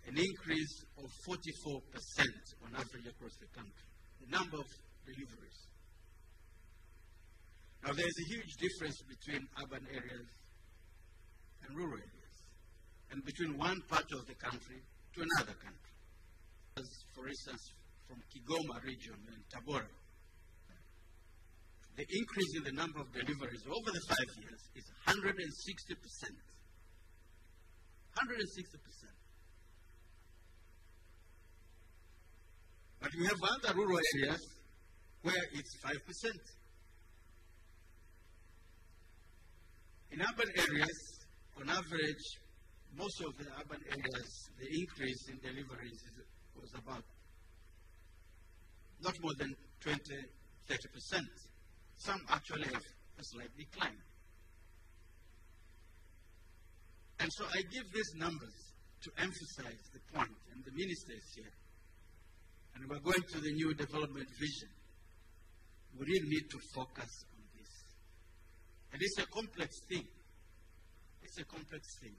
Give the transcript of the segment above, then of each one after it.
an increase of 44% on average across the country, the number of deliveries. Now, there's a huge difference between urban areas and rural areas, and between one part of the country to another country. As, for instance, from Kigoma region and Tabora, the increase in the number of deliveries over the 5 years is 160%. 160%. But we have other rural areas where it's 5%. In urban areas, on average, most of the urban areas, the increase in deliveries was about not more than 20-30%. Some actually have a slight decline. And so I give these numbers to emphasize the point, and the minister is here. And we're going to the new development vision. We really need to focus on this. And it's a complex thing. It's a complex thing.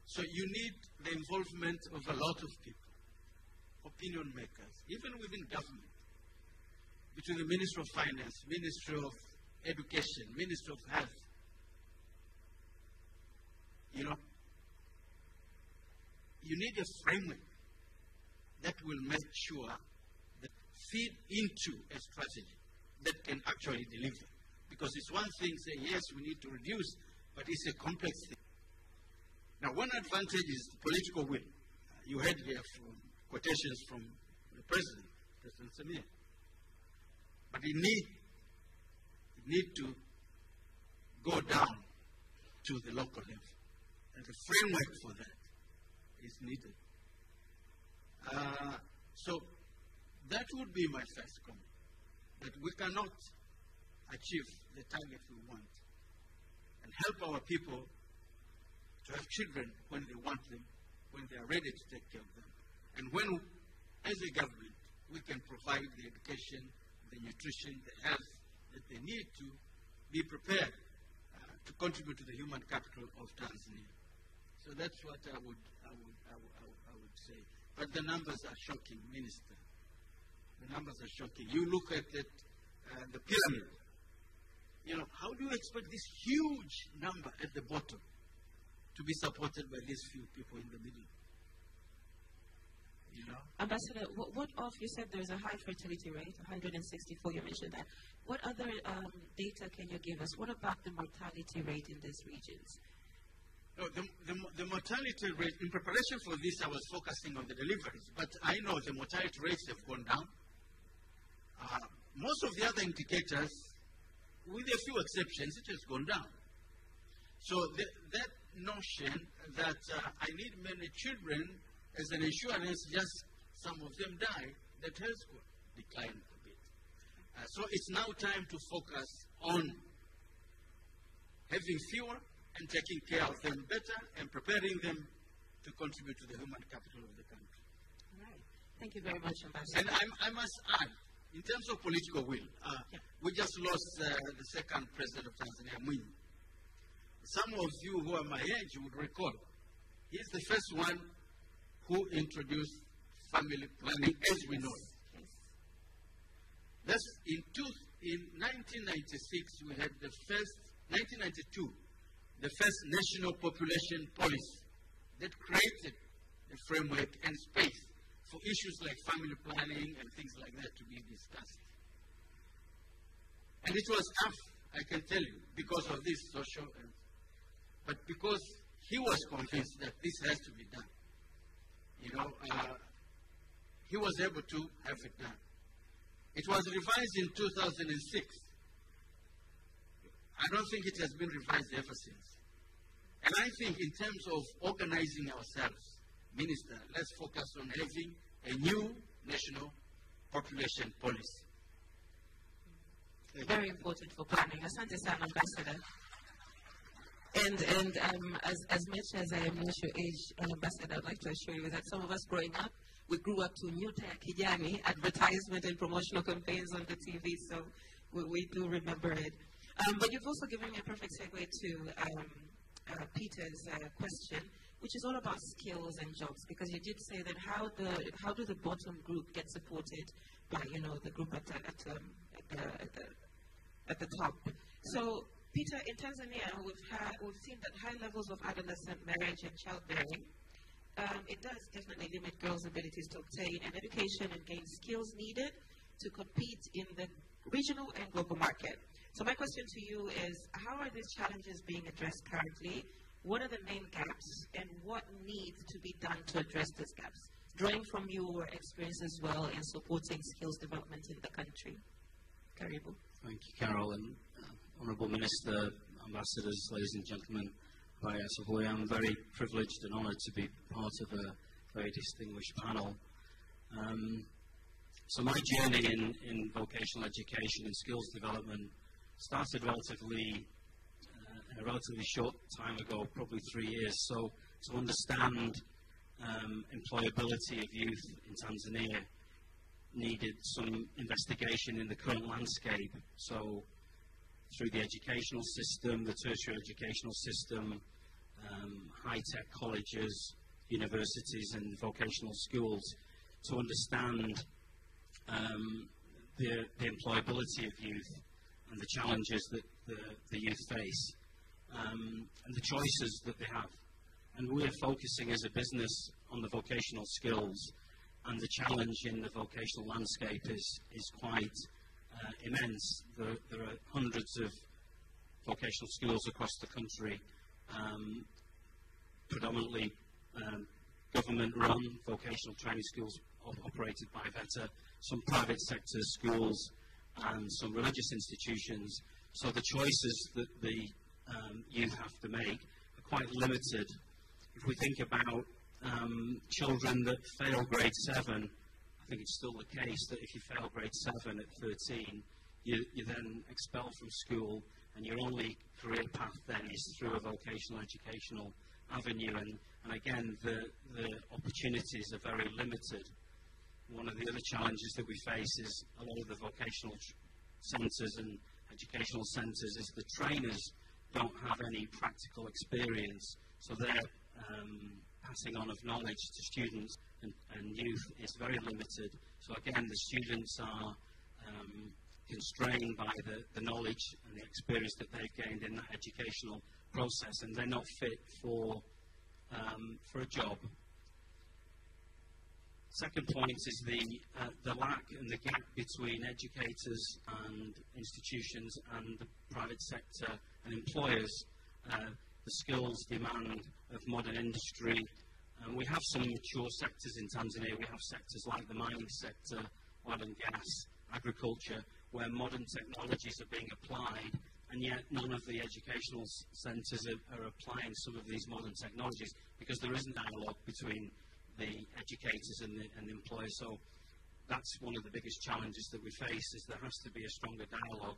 So you need the involvement of a lot of people, opinion makers, even within government, between the Ministry of Finance, Ministry of Education, Ministry of Health. You know, you need a framework that will make sure that feed into a strategy that can actually deliver. Because it's one thing to say, yes, we need to reduce, but it's a complex thing. Now, one advantage is political will. You heard here from quotations from the President, President Samir. But you need to go down to the local level. And the framework for that is needed. So that would be my first comment, that we cannot achieve the target we want and help our people to have children when they want them, when they are ready to take care of them. And when, as a government, we can provide the education, the nutrition, the health that they need to be prepared to contribute to the human capital of Tanzania. So that's what I would say. But the numbers are shocking, Minister. The numbers are shocking. You look at it, the pyramid. You know, how do you expect this huge number at the bottom to be supported by these few people in the middle? You know? Ambassador, what of, you said there's a high fertility rate, 164, you mentioned that. What other data can you give us? What about the mortality rate in these regions? No, the mortality rate, in preparation for this, I was focusing on the deliveries, but I know the mortality rates have gone down. Most of the other indicators, with a few exceptions, it has gone down. So that notion that I need many children as an insurance, just some of them die, that has declined a bit. So it's now time to focus on having fewer and taking care of them better and preparing them to contribute to the human capital of the country. All right. Thank you very much, Ambassador. And I must add, in terms of political will, we just lost the second president of Tanzania, Mwinyi. Some of you who are my age would recall, he's the first one who introduced family planning as we know it. Yes. That's in 1996, we had the first, 1992, the first national population policy that created a framework and space for issues like family planning and things like that to be discussed. And it was tough, I can tell you, because of this social, but because he was convinced that this has to be done. You know, he was able to have it done. It was revised in 2006. I don't think it has been revised ever since. And I think in terms of organizing ourselves, Minister, let's focus on having a new national population policy. Very important for planning. Asante sana, Ambassador. And as much as I am not your age, Ambassador, I'd like to assure you that some of us growing up, we grew up to Nyota ya Kijani, advertisement and promotional campaigns on the TV, so we do remember it. But you've also given me a perfect segue to Peter's question, which is all about skills and jobs, because you did say that how do the bottom group get supported by, the group at the top. So, Peter, in Tanzania, we've seen that high levels of adolescent marriage and childbearing, it does definitely limit girls' abilities to obtain an education and gain skills needed to compete in the regional and global market. So my question to you is, how are these challenges being addressed currently? What are the main gaps, and what needs to be done to address these gaps? Drawing from your experience as well in supporting skills development in the country. Karibu. Thank you, Carol, and Honourable Minister, Ambassadors, ladies and gentlemen. I'm very privileged and honoured to be part of a very distinguished panel. So my journey in vocational education and skills development started a relatively short time ago, probably 3 years. So to understand employability of youth in Tanzania needed some investigation in the current landscape. So through the educational system, the tertiary educational system, high-tech colleges, universities and vocational schools, to understand the employability of youth and the challenges that the youth face, and the choices that they have. And we're focusing as a business on the vocational skills, and the challenge in the vocational landscape is quite immense. There are hundreds of vocational schools across the country, predominantly government-run vocational training schools operated by VETA, some private sector schools, and some religious institutions. So the choices that the youth have to make are quite limited. If we think about children that fail grade 7, I think it's still the case that if you fail grade 7 at 13, you then expelled from school, and your only career path then is through a vocational educational avenue. And again, the opportunities are very limited. One of the other challenges that we face is a lot of the vocational centres and educational centres is the trainers don't have any practical experience, so their passing on of knowledge to students and youth is very limited. So again, the students are constrained by the knowledge and the experience that they've gained in that educational process, and they're not fit for a job. Second point is the lack and the gap between educators and institutions and the private sector and employers. The skills demand of modern industry. We have some mature sectors in Tanzania. We have sectors like the mining sector, oil and gas, agriculture, where modern technologies are being applied, and yet none of the educational centres are applying some of these modern technologies because there isn't dialogue between the educators and the employers. So that's one of the biggest challenges that we face, is there has to be a stronger dialogue.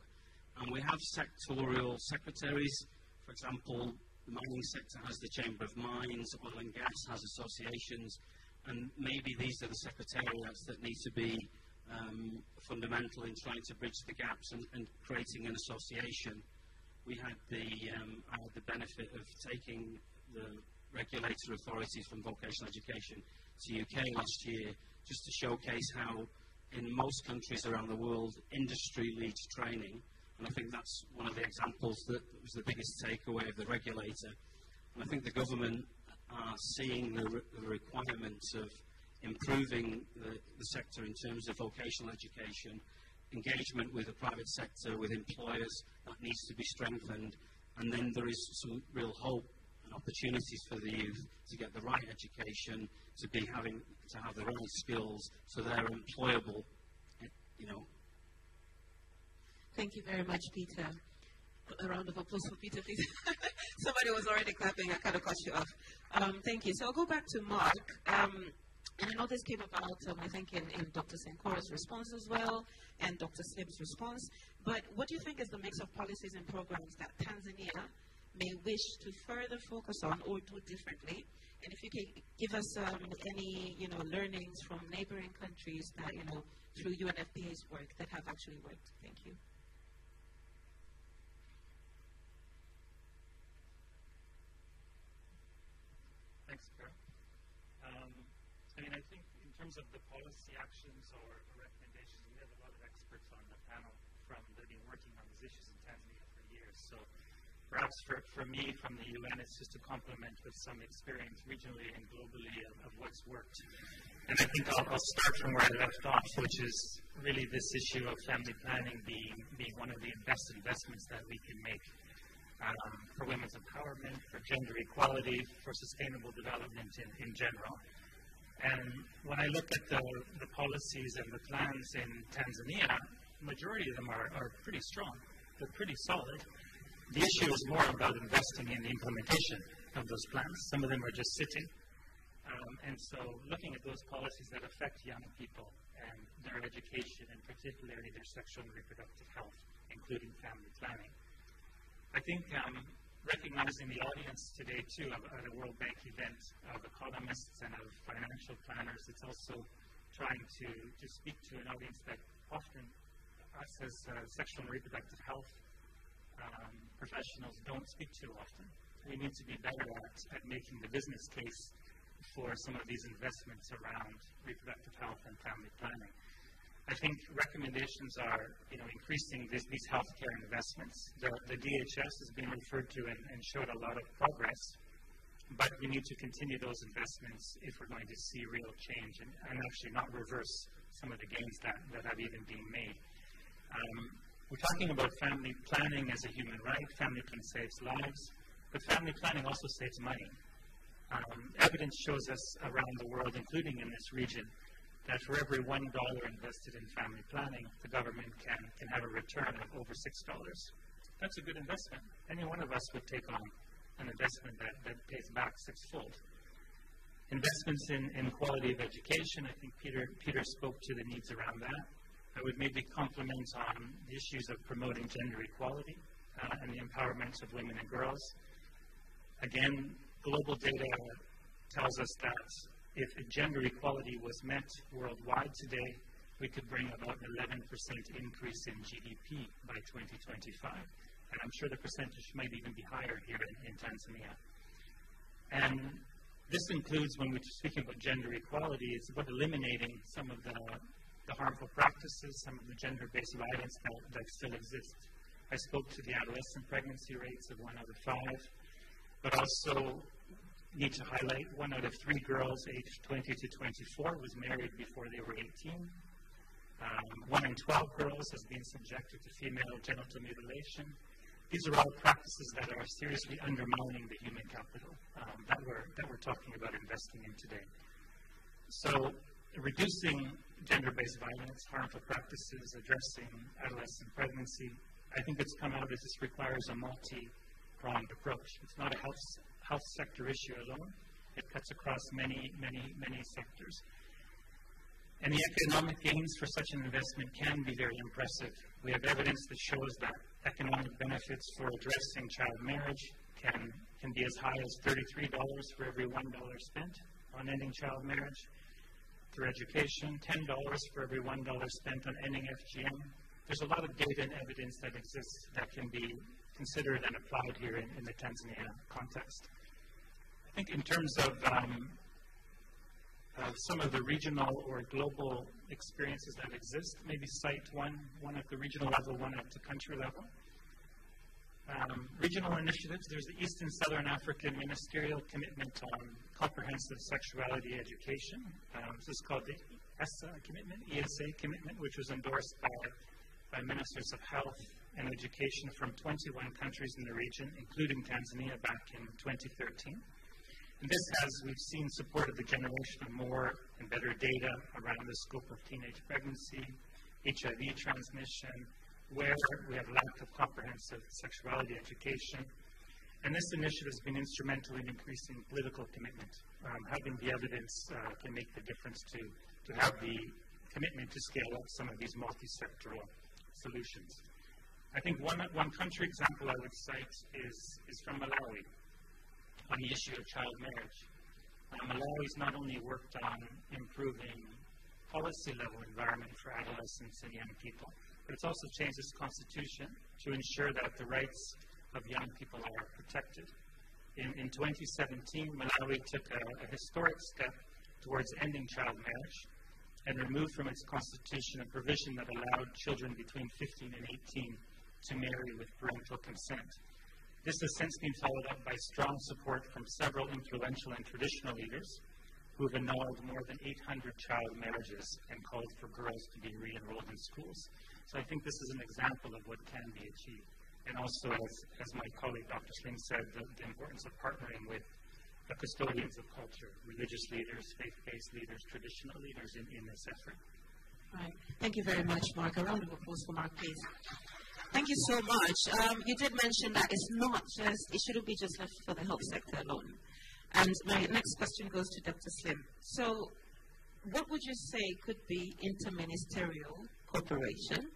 And we have sectorial secretaries. For example, the mining sector has the Chamber of Mines, oil and gas has associations, and maybe these are the secretariats that need to be fundamental in trying to bridge the gaps and creating an association. I had the benefit of taking the regulatory authorities from vocational education to UK last year, just to showcase how in most countries around the world industry leads training, and I think that's one of the examples that was the biggest takeaway of the regulator. And I think the government are seeing the requirements of improving the sector in terms of vocational education, engagement with the private sector, with employers, that needs to be strengthened, and then there is some real hope and opportunities for the youth to get the right education, to have the right skills, so they're employable, Thank you very much, Peter. A round of applause for Peter, please. Somebody was already clapping. I kind of cut you off. Thank you. So I'll go back to Mark. And I know this came about, I think, in Dr. Senkora's response as well, and Dr. Slib's response. But what do you think is the mix of policies and programs that Tanzania may wish to further focus on or do differently? And if you can give us any, learnings from neighboring countries that, through UNFPA's work that have actually worked. Thank you. Thanks I mean, I think in terms of the policy actions or recommendations, we have a lot of experts on the panel that have been working on these issues in Tanzania for years. So perhaps for me from the UN, it's just to complement with some experience regionally and globally of what's worked. And I think I'll start from where I left off, which is really this issue of family planning being one of the best investments that we can make for women's empowerment, for gender equality, for sustainable development in general. And when I look at the policies and the plans in Tanzania, the majority of them are pretty strong. They're pretty solid. The issue is more about investing in the implementation of those plans. Some of them are just sitting. And so looking at those policies that affect young people and their education, and particularly their sexual and reproductive health, including family planning. I think recognizing the audience today, too, at a World Bank event of economists and of financial planners, it's also trying to speak to an audience that often us as sexual and reproductive health professionals don't speak to often. We need to be better at making the business case for some of these investments around reproductive health and family planning. I think recommendations are, increasing these healthcare investments. The DHS has been referred to and showed a lot of progress, but we need to continue those investments if we're going to see real change and actually not reverse some of the gains that have even been made. We're talking about family planning as a human right. Family planning saves lives, but family planning also saves money. Evidence shows us around the world, including in this region, that for every $1 invested in family planning, the government can have a return of over $6. That's a good investment. Any one of us would take on an investment that pays back sixfold. Investments in quality of education, I think Peter spoke to the needs around that. I would maybe complement on the issues of promoting gender equality and the empowerment of women and girls. Again, global data tells us that if gender equality was met worldwide today, we could bring about an 11% increase in GDP by 2025. And I'm sure the percentage might even be higher here in Tanzania. And this includes, when we're speaking about gender equality, it's about eliminating some of the harmful practices, some of the gender-based violence that still exists. I spoke to the adolescent pregnancy rates of 1 out of 5, but also need to highlight 1 out of 3 girls aged 20 to 24 was married before they were 18. 1 in 12 girls has been subjected to female genital mutilation. These are all practices that are seriously undermining the human capital that we're talking about investing in today. So reducing gender-based violence, harmful practices, addressing adolescent pregnancy, I think it's come out as this requires a multi-pronged approach. It's not a health sector issue alone. It cuts across many sectors. And the economic gains for such an investment can be very impressive. We have evidence that shows that economic benefits for addressing child marriage can be as high as $33 for every $1 spent on ending child marriage. Through education, $10 for every $1 spent on ending FGM. There's a lot of data and evidence that exists that can be considered and applied here in the Tanzania context. I think in terms of some of the regional or global experiences that exist, maybe cite one at the regional level, one at the country level. Regional initiatives, there's the East and Southern African Ministerial Commitment on Comprehensive Sexuality Education. This is called the ESA commitment, which was endorsed by ministers of health and education from 21 countries in the region, including Tanzania back in 2013. And this has, we've seen, supported the generation of more and better data around the scope of teenage pregnancy, HIV transmission, where we have lack of comprehensive sexuality education. And this initiative has been instrumental in increasing political commitment. Having the evidence can make the difference to have the commitment to scale up some of these multi-sectoral solutions. I think one country example I would cite is from Malawi on the issue of child marriage. Malawi's not only worked on improving policy-level environment for adolescents and young people, but it's also changed its constitution to ensure that the rights of young people are protected. In 2017, Malawi took a historic step towards ending child marriage and removed from its constitution a provision that allowed children between 15 and 18 to marry with parental consent. This has since been followed up by strong support from several influential and traditional leaders who have annulled more than 800 child marriages and called for girls to be re-enrolled in schools. So I think this is an example of what can be achieved. And also, as my colleague Dr. Sling said, the importance of partnering with the custodians of culture, religious leaders, faith-based leaders, traditional leaders in this effort. Right. Thank you very much, Mark. A round of applause for Mark, please. Thank you so much. You did mention that it's not just, it shouldn't be just left for the health sector alone. And my next question goes to Dr. Slim. So what would you say could be interministerial cooperation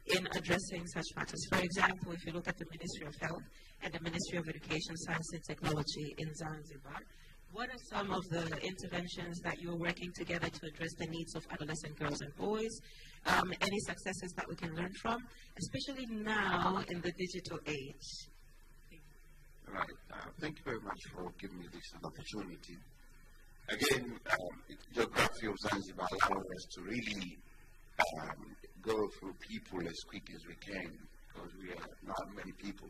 in addressing such matters? For example, if you look at the Ministry of Health and the Ministry of Education, Science and Technology in Zanzibar, what are some of the interventions that you're working together to address the needs of adolescent girls and boys? Any successes that we can learn from, especially now in the digital age? Right. Thank you very much for giving me this opportunity. Again, geography of Zanzibar allows us to really go through people as quick as we can because we are not many people.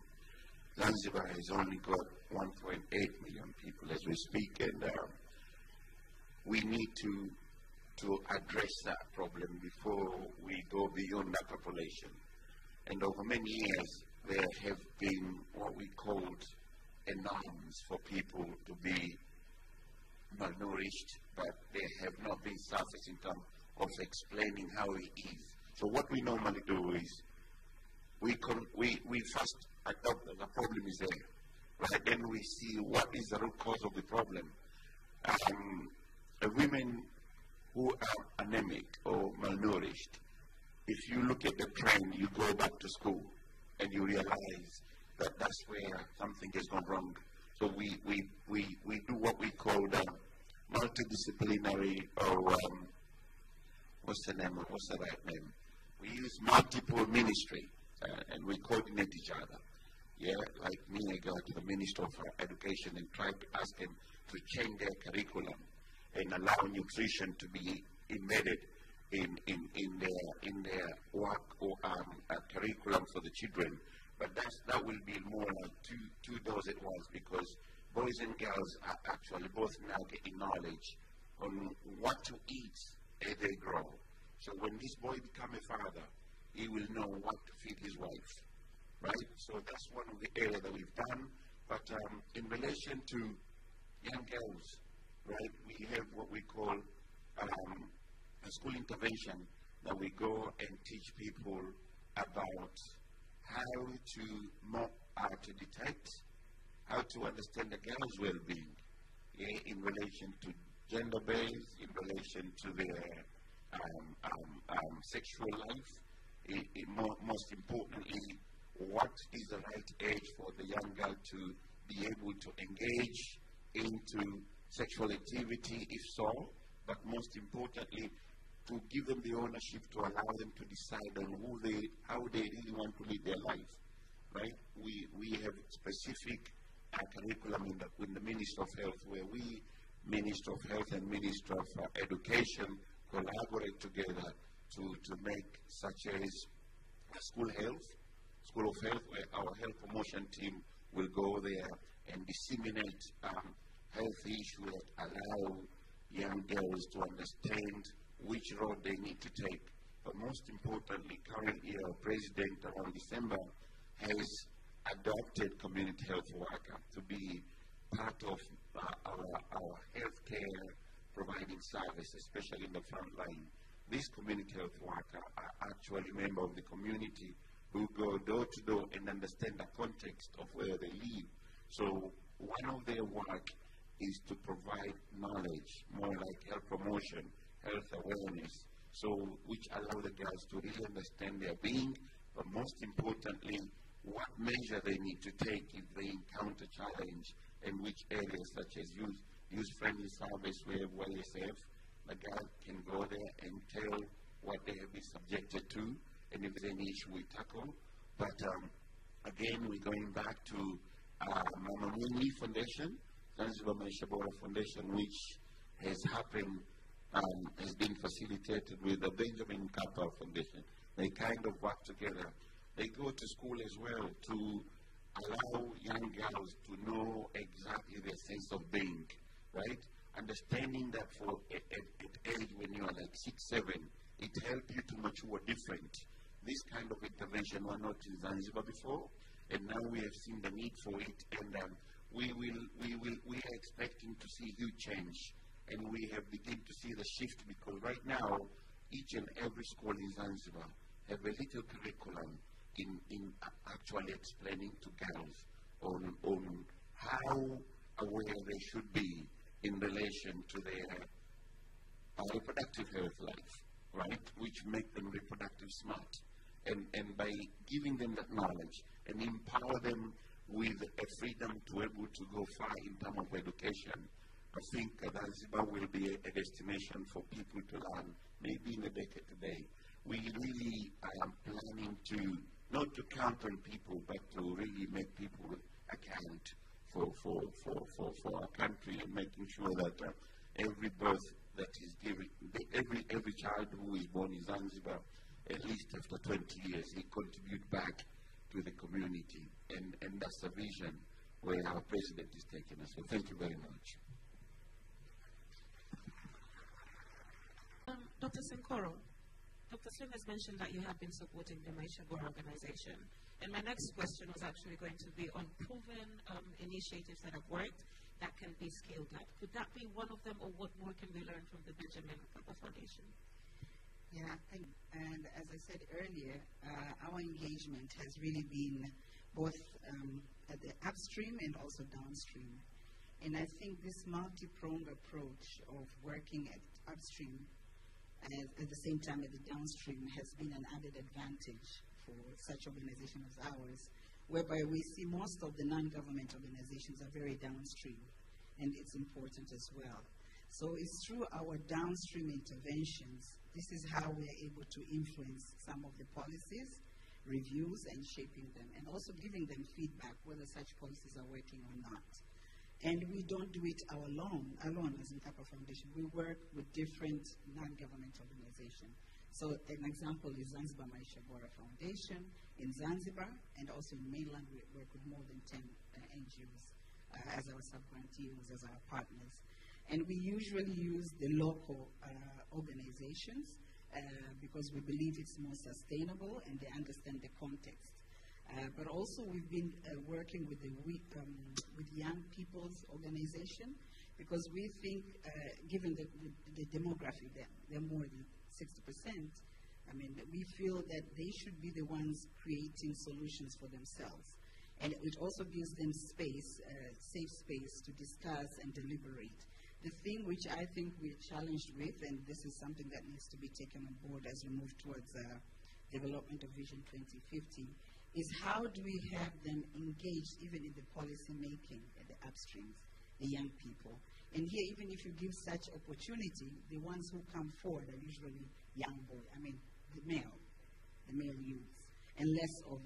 Zanzibar has only got 1.8 million people as we speak, and we need to address that problem before we go beyond that population. And over many years, there have been what we called norms for people to be malnourished, but they have not been surfaced in terms of explaining how it is. So what we normally do is we first adopt that the problem is there, right? Then we see what is the root cause of the problem. Women who are anemic or malnourished, if you look at the trend, you go back to school and you realize that that's where something has gone wrong. So we do what we call the multidisciplinary, or what's the right name? We use multiple ministry and we coordinate each other. Yeah, like me, I go to the Minister of Education and try to ask them to change their curriculum and allow nutrition to be embedded in their work or curriculum for the children. But that will be more like two doors at once, because boys and girls are actually both now getting knowledge on what to eat as they grow. So when this boy becomes a father, he will know what to feed his wife, right? So that's one of the areas that we've done. But in relation to young girls, right, we have what we call a school intervention, that we go and teach people about how to detect, how to understand the girl's well-being, in relation to gender-based, in relation to their sexual life, most importantly, what is the right age for the young girl to be able to engage into sexual activity, if so, but most importantly, to give them the ownership to allow them to decide on how they really want to live their life, right? We have specific curriculum in the Ministry of Health, where we, Ministry of Health and Ministry of Education, collaborate together to make, such as School of Health, where our health promotion team will go there and disseminate health issues that allow young girls to understand which road they need to take. But most importantly, currently our president around December has adopted community health worker to be part of our healthcare providing service, especially in the front line. These community health workers are actually members of the community who go door to door and understand the context of where they live. So one of their work is to provide knowledge, more like health promotion, health awareness, so which allow the girls to really understand their being, but most importantly, what measure they need to take if they encounter challenge, and which areas, such as youth-friendly service, where YSF, the girl can go there and tell what they have been subjected to, and if there's any issue we tackle. But again, we're going back to Mama Mwinyi Foundation, Zanzibar Maisha Bora Foundation, which has happened has been facilitated with the Benjamin Kappa Foundation. They kind of work together. They go to school as well to allow young girls to know exactly their sense of being, right? Understanding that for at age when you are like 6, 7, it helps you to mature different. This kind of intervention were not in Zanzibar before, and now we have seen the need for it, and we are expecting to see huge change, and we have begun to see the shift, because right now each and every school in Zanzibar have a little curriculum in actually explaining to girls on how aware they should be in relation to their reproductive health life, right, which make them reproductive smart. And by giving them that knowledge and empower them with a freedom to be able to go far in terms of education, I think Zanzibar will be a destination for people to learn, maybe in a decade today. We really are planning to, not to count on people, but to really make people account for our country, and making sure that every birth that is given, every child who is born in Zanzibar, at least after 20 years, he contribute back to the community. And that's the vision where our president is taking us. So thank you very much. Dr. Senkoro, Dr. Slim has mentioned that you have been supporting the Maisha Bora organization. And my next question was actually going to be on proven initiatives that have worked that can be scaled up. Could that be one of them, or what more can we learn from the Benjamin Kappa Foundation? Yeah, and as I said earlier, our engagement has really been both at the upstream and also downstream. And I think this multi-pronged approach of working at upstream and at the same time at the downstream has been an added advantage for such organizations as ours, whereby we see most of the non-government organizations are very downstream, and it's important as well. So it's through our downstream interventions, this is how we are able to influence some of the policies, reviews, and shaping them, and also giving them feedback whether such policies are working or not. And we don't do it alone as in Kappa Foundation. We work with different non-government organizations. So an example is Zanzibar Maisha Bora Foundation in Zanzibar, and also in mainland we work with more than 10 NGOs as our sub-grantees, as our partners. And we usually use the local organizations because we believe it's more sustainable and they understand the context. But also we've been working with the young people's organization, because we think, given the demography, they're more than 60%, I mean, we feel that they should be the ones creating solutions for themselves. And it also gives them space, safe space to discuss and deliberate. The thing which I think we're challenged with, and this is something that needs to be taken on board as we move towards development of Vision 2050, is how do we have them engaged even in the policy making at the upstreams, the young people. And here, even if you give such opportunity, the ones who come forward are usually young boys, the male youths, and less of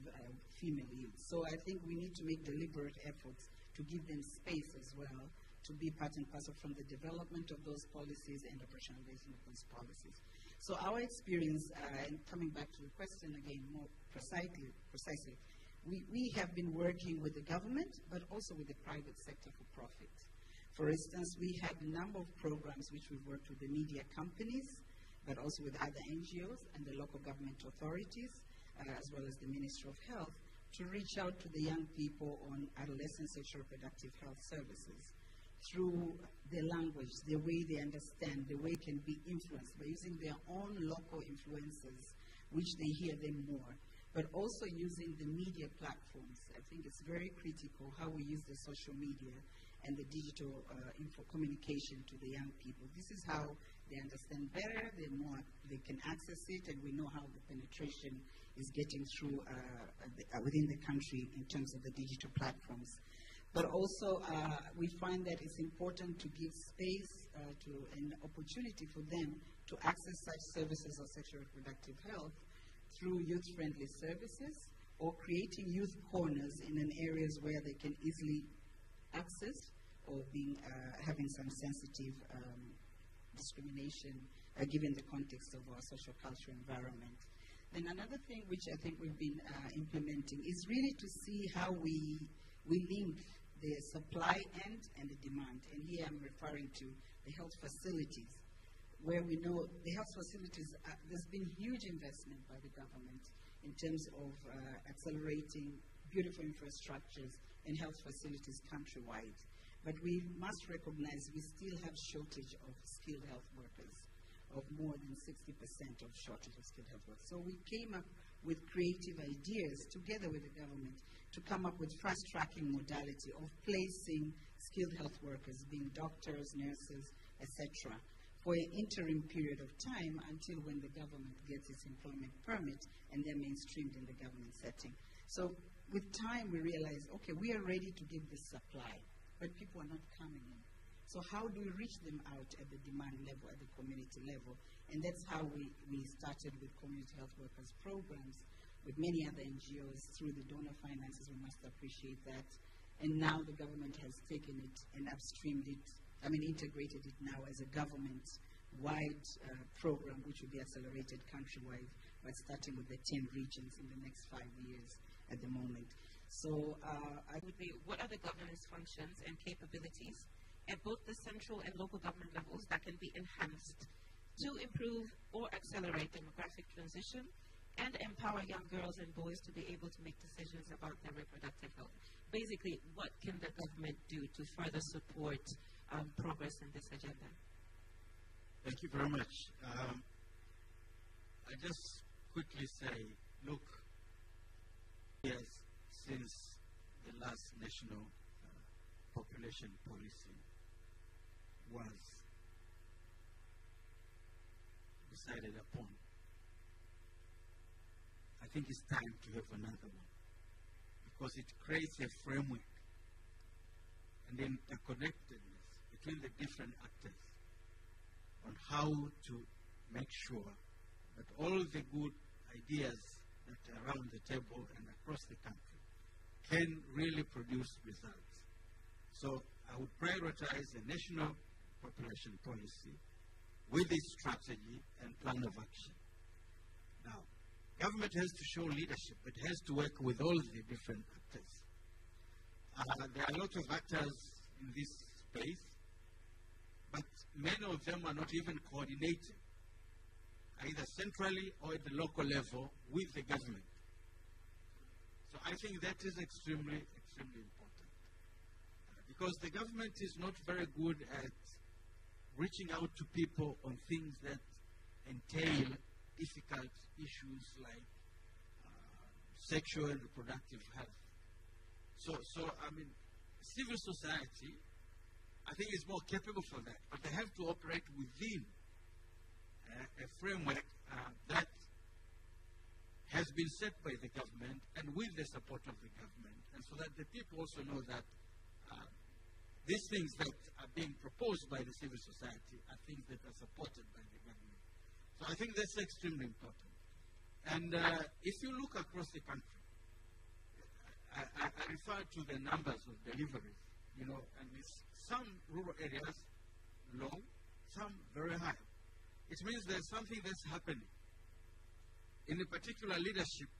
female youths. So I think we need to make deliberate efforts to give them space as well, to be part and parcel from the development of those policies and operationalization of those policies. So our experience, and coming back to the question again more precisely, we have been working with the government, but also with the private sector for profit. For instance, we have a number of programs which we've worked with the media companies, but also with other NGOs and the local government authorities, as well as the Ministry of Health, to reach out to the young people on adolescent sexual reproductive health services through their language, the way they understand, the way it can be influenced by using their own local influences, which they hear them more, but also using the media platforms. I think it's very critical how we use the social media and the digital communication to the young people. This is how they understand better, they can access it, and we know how the penetration is getting through within the country in terms of the digital platforms. But also, we find that it's important to give space to an opportunity for them to access such services of sexual reproductive health through youth-friendly services, or creating youth corners in an areas where they can easily access, or having some sensitive discrimination given the context of our social cultural environment. Then another thing which I think we've been implementing is really to see how we link the supply end and the demand. And here I'm referring to the health facilities, where we know the health facilities, there's been huge investment by the government in terms of accelerating beautiful infrastructures and health facilities countrywide. But we must recognize we still have shortage of skilled health workers, of more than 60% of shortage of skilled health workers. So we came up with creative ideas together with the government to come up with fast-tracking modality of placing skilled health workers, being doctors, nurses, etc., for an interim period of time until when the government gets its employment permit and they're mainstreamed in the government setting. So with time we realize, okay, we are ready to give this supply, but people are not coming in. So how do we reach them out at the demand level, at the community level? And that's how we started with community health workers programs, with many other NGOs through the donor finances. We must appreciate that. And now the government has taken it and upstreamed it, integrated it now as a government-wide program, which will be accelerated countrywide, but starting with the 10 regions in the next 5 years at the moment. So what are the governance functions and capabilities at both the central and local government levels that can be enhanced to improve or accelerate demographic transition and empower young girls and boys to be able to make decisions about their reproductive health? Basically, what can the government do to further support progress in this agenda? Thank you very much. I just quickly say, look, yes, since the last national population policy was decided upon, I think it's time to have another one, because it creates a framework and then the connectedness between the different actors on how to make sure that all the good ideas that are around the table and across the country can really produce results. So I would prioritize a national population policy with its strategy and plan of action. Now, government has to show leadership. It has to work with all the different actors. There are a lot of actors in this space, but many of them are not even coordinated, either centrally or at the local level with the government. So I think that is extremely, extremely important. Because the government is not very good at reaching out to people on things that entail difficult issues like sexual and reproductive health. So civil society, I think, is more capable for that, but they have to operate within a framework that has been set by the government and with the support of the government, and so that the people also know that these things that are being proposed by the civil society are things that are supported by the government. So I think that's extremely important. And if you look across the country, I refer to the numbers of deliveries, and some rural areas low, some very high. It means there's something that's happening. In a particular leadership,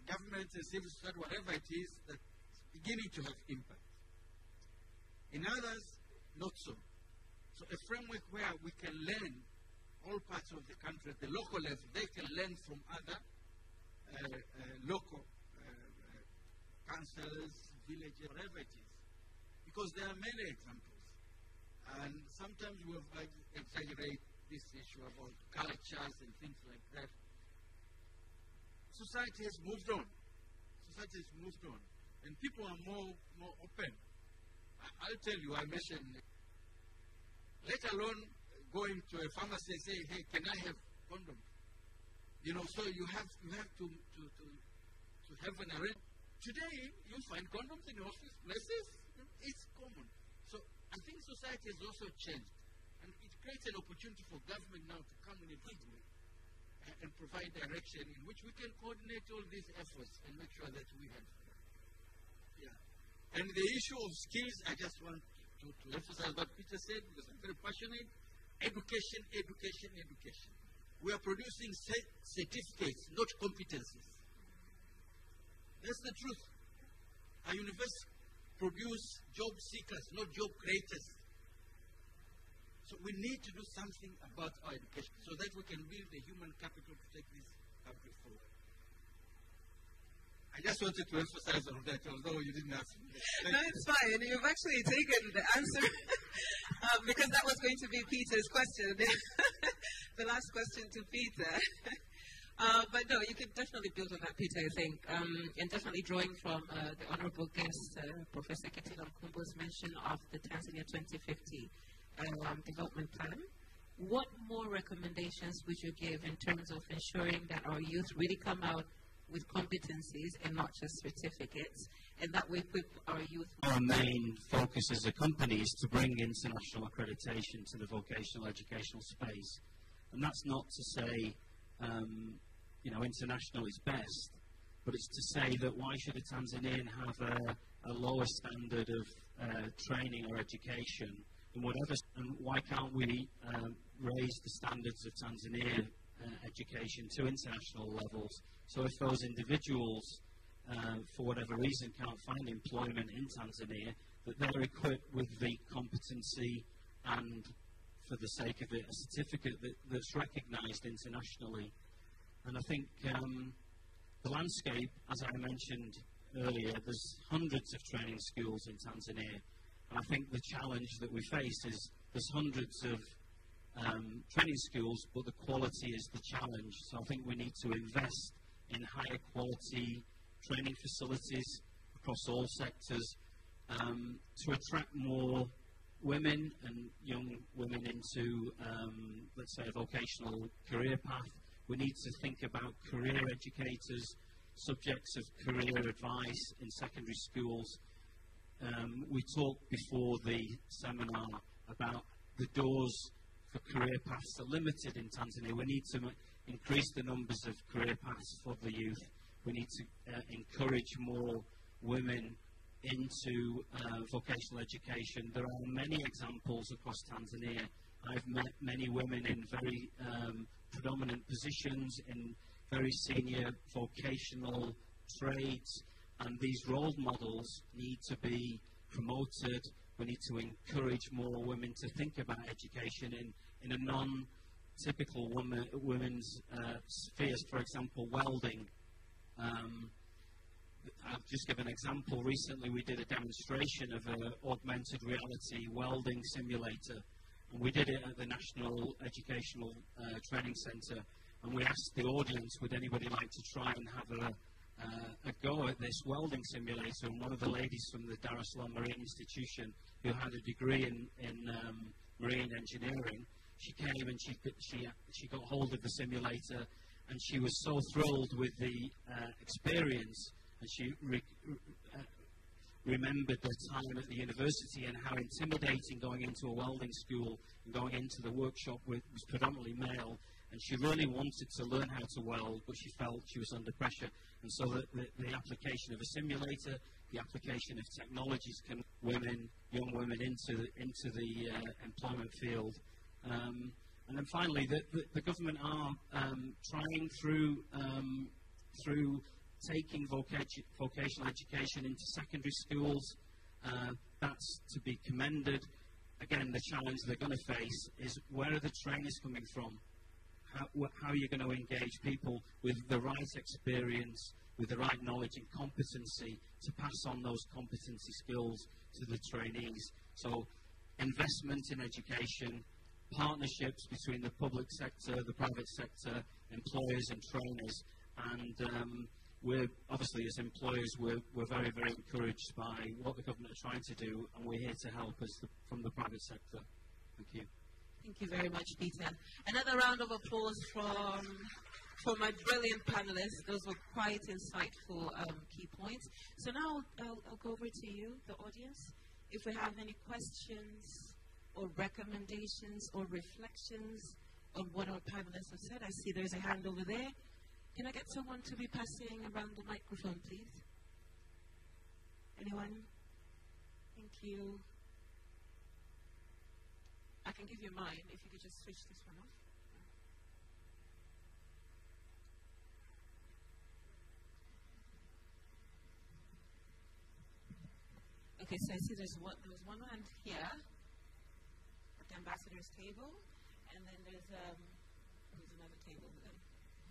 government and civil society, whatever it is, that's beginning to have impact. In others, not so. So a framework where we can learn, all parts of the country at the local level, they can learn from other local councils, villages, whatever it is. Because there are many examples. And sometimes we exaggerate this issue about cultures and things like that. Society has moved on. Society has moved on. And people are more open. I'll tell you, I mentioned, let alone going to a pharmacy and say, hey, can I have condoms? So you have to have an arrangement. Today, you find condoms in office places. It's common. So I think society has also changed. And it creates an opportunity for government now to come in a big way and provide direction in which we can coordinate all these efforts and make sure that we have. Yeah. And the issue of skills, I just want to to emphasize what Peter said, because I'm very passionate. Education, education, education. We are producing certificates, not competencies. That's the truth. Our universities produce job seekers, not job creators. So we need to do something about our education so that we can build the human capital to take this country forward. I just wanted to emphasize on that, although you didn't ask me. No, it's fine. You've actually taken the answer because that was going to be Peter's question. The last question to Peter. But no, you can definitely build on that, Peter, I think. And definitely drawing from the honorable guest, Professor Kitila Mkumbo's mention of the Tanzania 2050 development plan. What more recommendations would you give in terms of ensuring that our youth really come out with competencies and not just certificates, and that we equip our youth? Our main focus as a company is to bring international accreditation to the vocational educational space. And that's not to say, international is best, but it's to say that why should a Tanzanian have a lower standard of training or education and whatever, and why can't we raise the standards of Tanzania education to international levels? So if those individuals, for whatever reason, can't find employment in Tanzania, that they're equipped with the competency and, for the sake of it, a certificate that's recognised internationally. And I think the landscape, as I mentioned earlier, there's hundreds of training schools in Tanzania. And I think the challenge that we face is there's hundreds of training schools, but the quality is the challenge. So I think we need to invest in higher quality training facilities across all sectors to attract more women and young women into, let's say, a vocational career path. We need to think about career educators, subjects of career advice in secondary schools. We talked before the seminar about the doors for career paths are limited in Tanzania. We need to increase the numbers of career paths for the youth. We need to encourage more women into vocational education. There are many examples across Tanzania. I've met many women in very predominant positions in very senior vocational trades, and these role models need to be promoted. We need to encourage more women to think about education in a non-typical women's spheres. For example, welding. I'll just give an example. Recently we did a demonstration of an augmented reality welding simulator, and we did it at the National Educational Training Centre, and we asked the audience, would anybody like to try and have a go at this welding simulator? And one of the ladies from the Dar es Salaam Marine Institution, who had a degree in marine engineering, she came and she got hold of the simulator, and she was so thrilled with the experience, and she remembered the time at the university and how intimidating going into a welding school and going into the workshop was predominantly male. And she really wanted to learn how to weld, but she felt she was under pressure. And so the application of a simulator, the application of technologies can young women into the employment field. And then finally, the government are trying through taking vocational education into secondary schools. That's to be commended. Again, the challenge they're going to face is, where are the trainers coming from? How are you going to engage people with the right experience, with the right knowledge and competency to pass on those competency skills to the trainees? So investment in education, partnerships between the public sector, the private sector, employers and trainers. And we're obviously, as employers, we're very, very encouraged by what the government are trying to do, and we're here to help from the private sector. Thank you. Thank you very much, Peter. Another round of applause for my brilliant panelists. Those were quite insightful key points. So now I'll go over to you, the audience. If we have any questions or recommendations or reflections on what our panelists have said. I see there's a hand over there. Can I get someone to be passing around the microphone, please? Anyone? Thank you. I can give you mine if you could just switch this one off. Okay, so I see there's one hand here at the ambassador's table, and then there's another table there.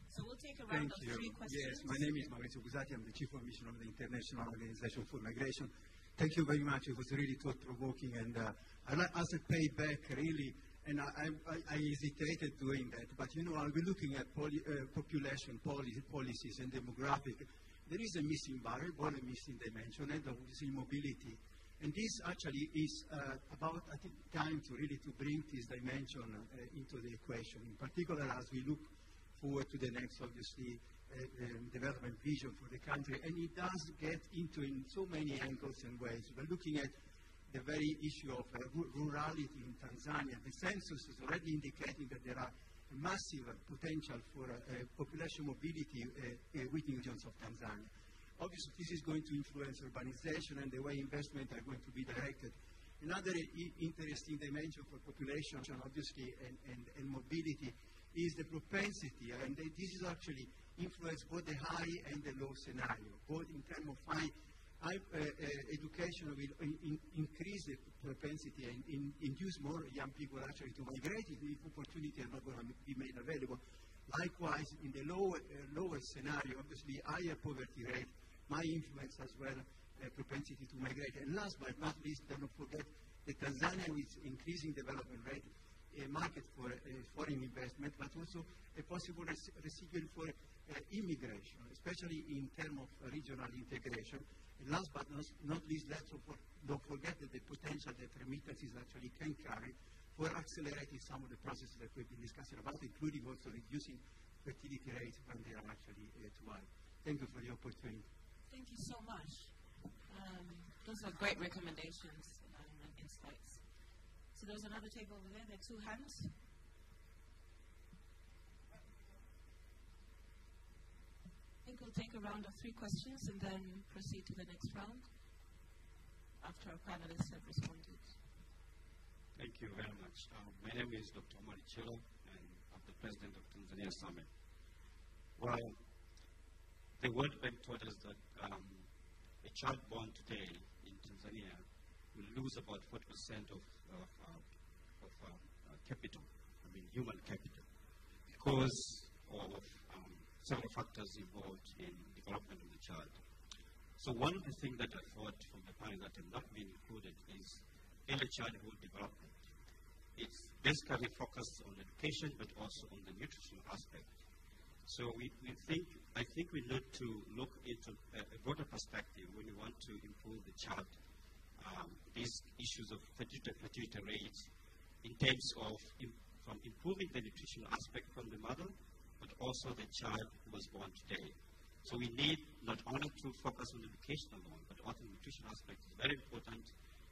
So we'll take a round of 3 questions. Yes, my name is Maurizio Busati. I'm the Chief of Mission of the International Organization for Migration. Thank you very much. It was really thought-provoking, and I'd like us to pay back, really, and I hesitated doing that. But, you know, I'll be looking at population policies and demographic. There is a missing variable, a missing dimension, and obviously mobility. And this actually is about, I think, time to really to bring this dimension into the equation, in particular as we look forward to the next, obviously, development vision for the country. And it does get into in so many angles and ways. We're looking at the very issue of rurality in Tanzania. The census is already indicating that there are massive potential for population mobility within regions of Tanzania. Obviously, this is going to influence urbanization and the way investment are going to be directed. Another interesting dimension for population, obviously, and mobility is the propensity, and this is actually influenced both the high and the low scenario, both in terms of high education will increase the propensity and induce more young people actually to migrate if opportunities are not going to be made available. Likewise, in the lower scenario, obviously higher poverty rate might influence as well propensity to migrate. And last but not least, don't forget that Tanzania is increasing development rate, a market for foreign investment, but also a possible recipe for immigration, especially in terms of regional integration. And last but not least, don't forget that the potential that remittances actually can carry for accelerating some of the processes that we've been discussing about, including also reducing fertility rates when they are actually too high. Thank you for the opportunity. Thank you so much. Those are great recommendations and insights. So there's another table over there. There are 2 hands. I think we'll take a round of 3 questions and then proceed to the next round after our panelists have responded. Thank you very much. My name is Dr. Marichelo, and I'm the president of Tanzania Summit. Well, the World Bank told us that a child born today in Tanzania will lose about 40% of capital, human capital, because of several factors involved in development of the child. So one of the things that I thought from the panel that have not been included is early childhood development. It's basically focused on education, but also on the nutritional aspect. So I think we need to look into a broader perspective when we want to improve the child, these issues of fertility rates, in terms of from improving the nutritional aspect from the mother, but also the child who was born today. So we need not only to focus on education alone, but also the nutrition aspect is very important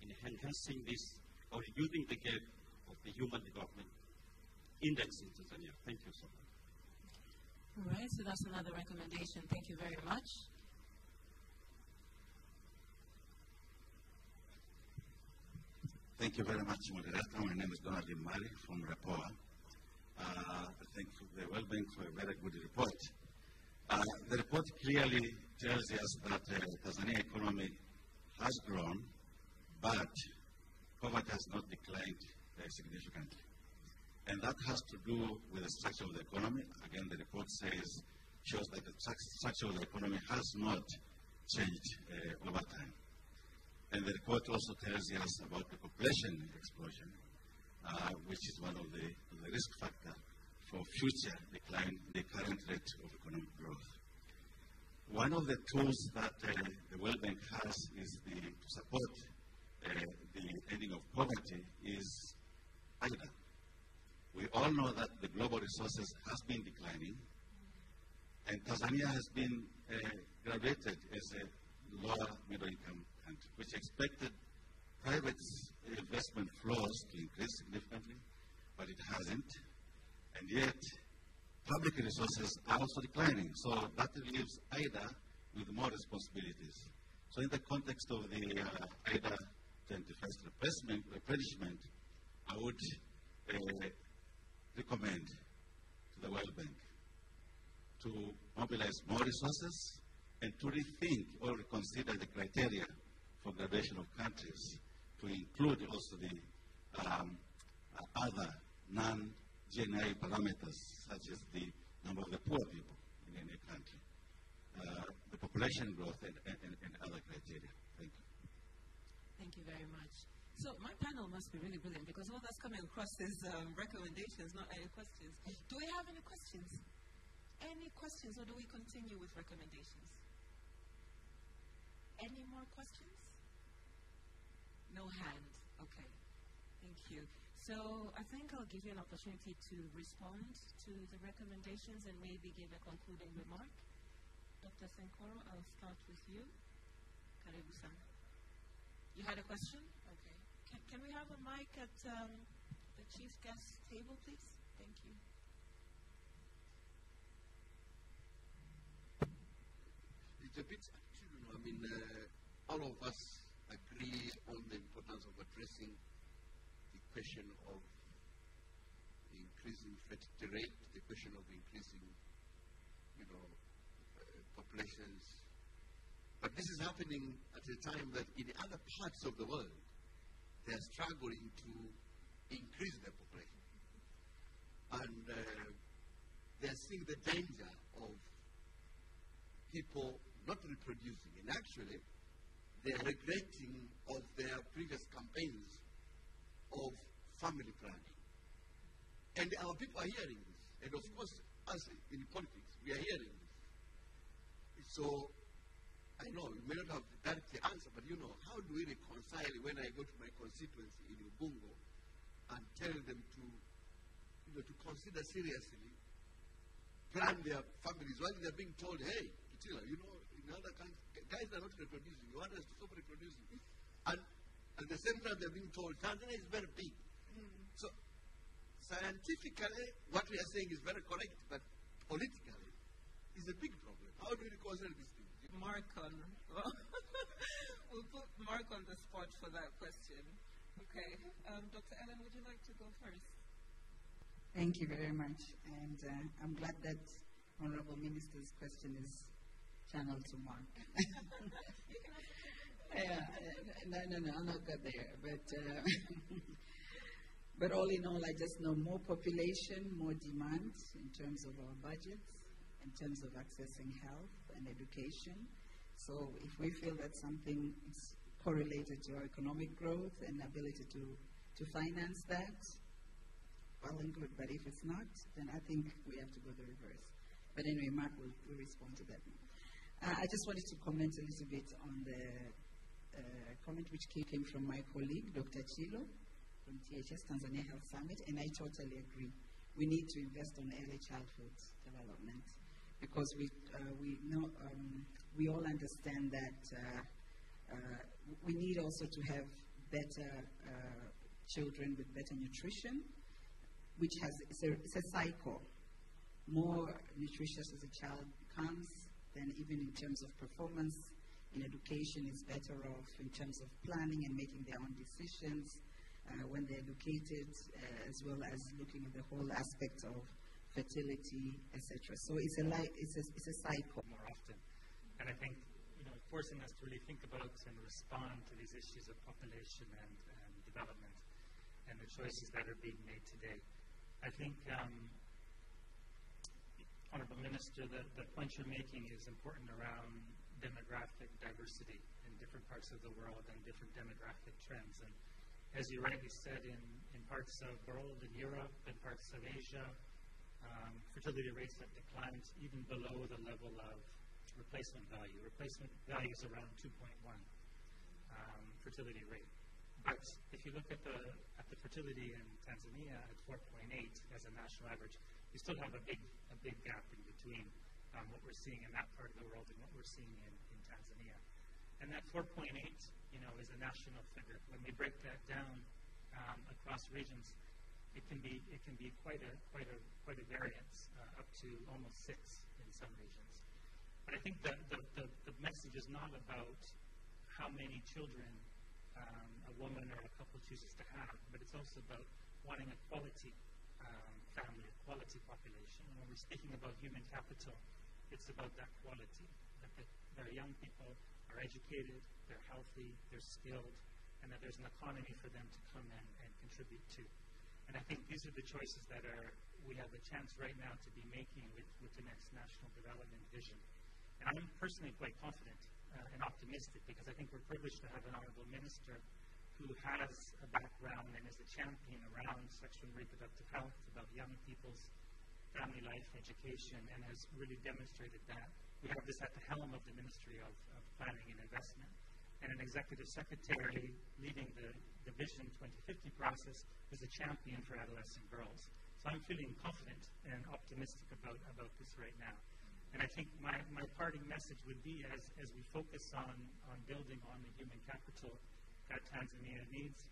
in enhancing this or reducing the gap of the human development index in Tanzania. Thank you so much. All right, so that's another recommendation. Thank you very much. Thank you very much, Moderator. My name is Donald Mali from Ripoti. Thank the World Bank for a very good report. The report clearly tells us that the Tanzania economy has grown, but poverty has not declined significantly. And that has to do with the structure of the economy. Again, the report shows that the structure of the economy has not changed over time. And the report also tells us about the population explosion, which is one of the risk factors for future decline in the current rate of economic growth. One of the tools that the World Bank has is to support the ending of poverty is IDA. We all know that the global resources has been declining, and Tanzania has been graduated as a lower middle income country, which expected private investment flows to increase significantly, but it hasn't. And yet, public resources are also declining. So that leaves IDA with more responsibilities. So in the context of the IDA 21st replenishment, I would recommend to the World Bank to mobilize more resources and to rethink or reconsider the criteria for graduation of countries to include also the other non-GNI parameters, such as the number of the poor people in any country, the population growth, and other criteria. Thank you. Thank you very much. So my panel must be really brilliant because all that's coming across is recommendations, not any questions. Do we have any questions? Any questions, or do we continue with recommendations? Any more questions? No hand. Okay. Thank you. So I think I'll give you an opportunity to respond to the recommendations and maybe give a concluding remark. Dr. Senkoro, I'll start with you. Karibu-san. You had a question? Okay. Can we have a mic at the chief guest table, please? Thank you. It's a bit, I mean, all of us agree on the importance of addressing the question of increasing fertility rate, the question of increasing, populations. But this is happening at a time that in other parts of the world, they are struggling to increase their population. And they are seeing the danger of people not reproducing. And actually, they are regretting of their previous campaigns of family planning. And our people are hearing this. And of course, us in politics, we are hearing this. So, I know you may not have the direct answer, but how do we reconcile when I go to my constituency in Ubungo and tell them to consider seriously, plan their families while they're being told, hey, Kitila, in other countries, guys are not reproducing. You want us to stop reproducing. And at the same time, they're being told, Tanzania is very big. So, scientifically, what we are saying is very correct, but politically, it's a big problem. How do we reconcile these things? Mark on. We'll put Mark on the spot for that question. Okay. Dr. Ellen, would you like to go first? Thank you very much. And I'm glad that Honorable Minister's question is channeled to Mark. No, I'll not go there. But all in all, I just know more population, more demand in terms of our budgets, in terms of accessing health and education. So if we feel that something is correlated to our economic growth and ability to finance that, well and good. But if it's not, then I think we have to go the reverse. But anyway, Mark will respond to that. I just wanted to comment a little bit on the comment which came from my colleague, Dr. Chilo, from THS, Tanzania Health Summit, and I totally agree. We need to invest on early childhood development because we all understand that we need also to have better children with better nutrition, which it's a cycle. More nutritious as a child becomes, then even in terms of performance in education is better off in terms of planning and making their own decisions when they're educated, as well as looking at the whole aspect of fertility, etc. So it's a cycle. More often. And I think, forcing us to really think about and respond to these issues of population and development and the choices that are being made today. I think, Honourable Minister, the point you're making is important around demographic diversity in different parts of the world and different demographic trends. And as you rightly said, in parts of the world, in Europe, in parts of Asia, fertility rates have declined even below the level of replacement value. Replacement value is around 2.1 fertility rate. But if you look at the fertility in Tanzania at 4.8 as a national average, we still have a big gap in between what we're seeing in that part of the world and what we're seeing in Tanzania. And that 4.8, is a national figure. When we break that down across regions, it can be quite a variance, up to almost 6 in some regions. But I think the message is not about how many children a woman or a couple chooses to have, but it's also about wanting a quality family, a quality population. And when we're speaking about human capital, it's about that quality, that their young people are educated, they're healthy, they're skilled, and that there's an economy for them to come in and contribute to. And I think these are the choices that we have the chance right now to be making with the next National Development Vision. And I'm personally quite confident and optimistic, because I think we're privileged to have an honorable minister who has a background and is a champion around sexual and reproductive health, about young people's family life, education, and has really demonstrated that. We have this at the helm of the Ministry of Planning and Investment, and an executive secretary leading the Vision 2050 process is a champion for adolescent girls. So I'm feeling confident and optimistic about this right now. And I think my parting message would be, as we focus on building on the human capital that Tanzania needs,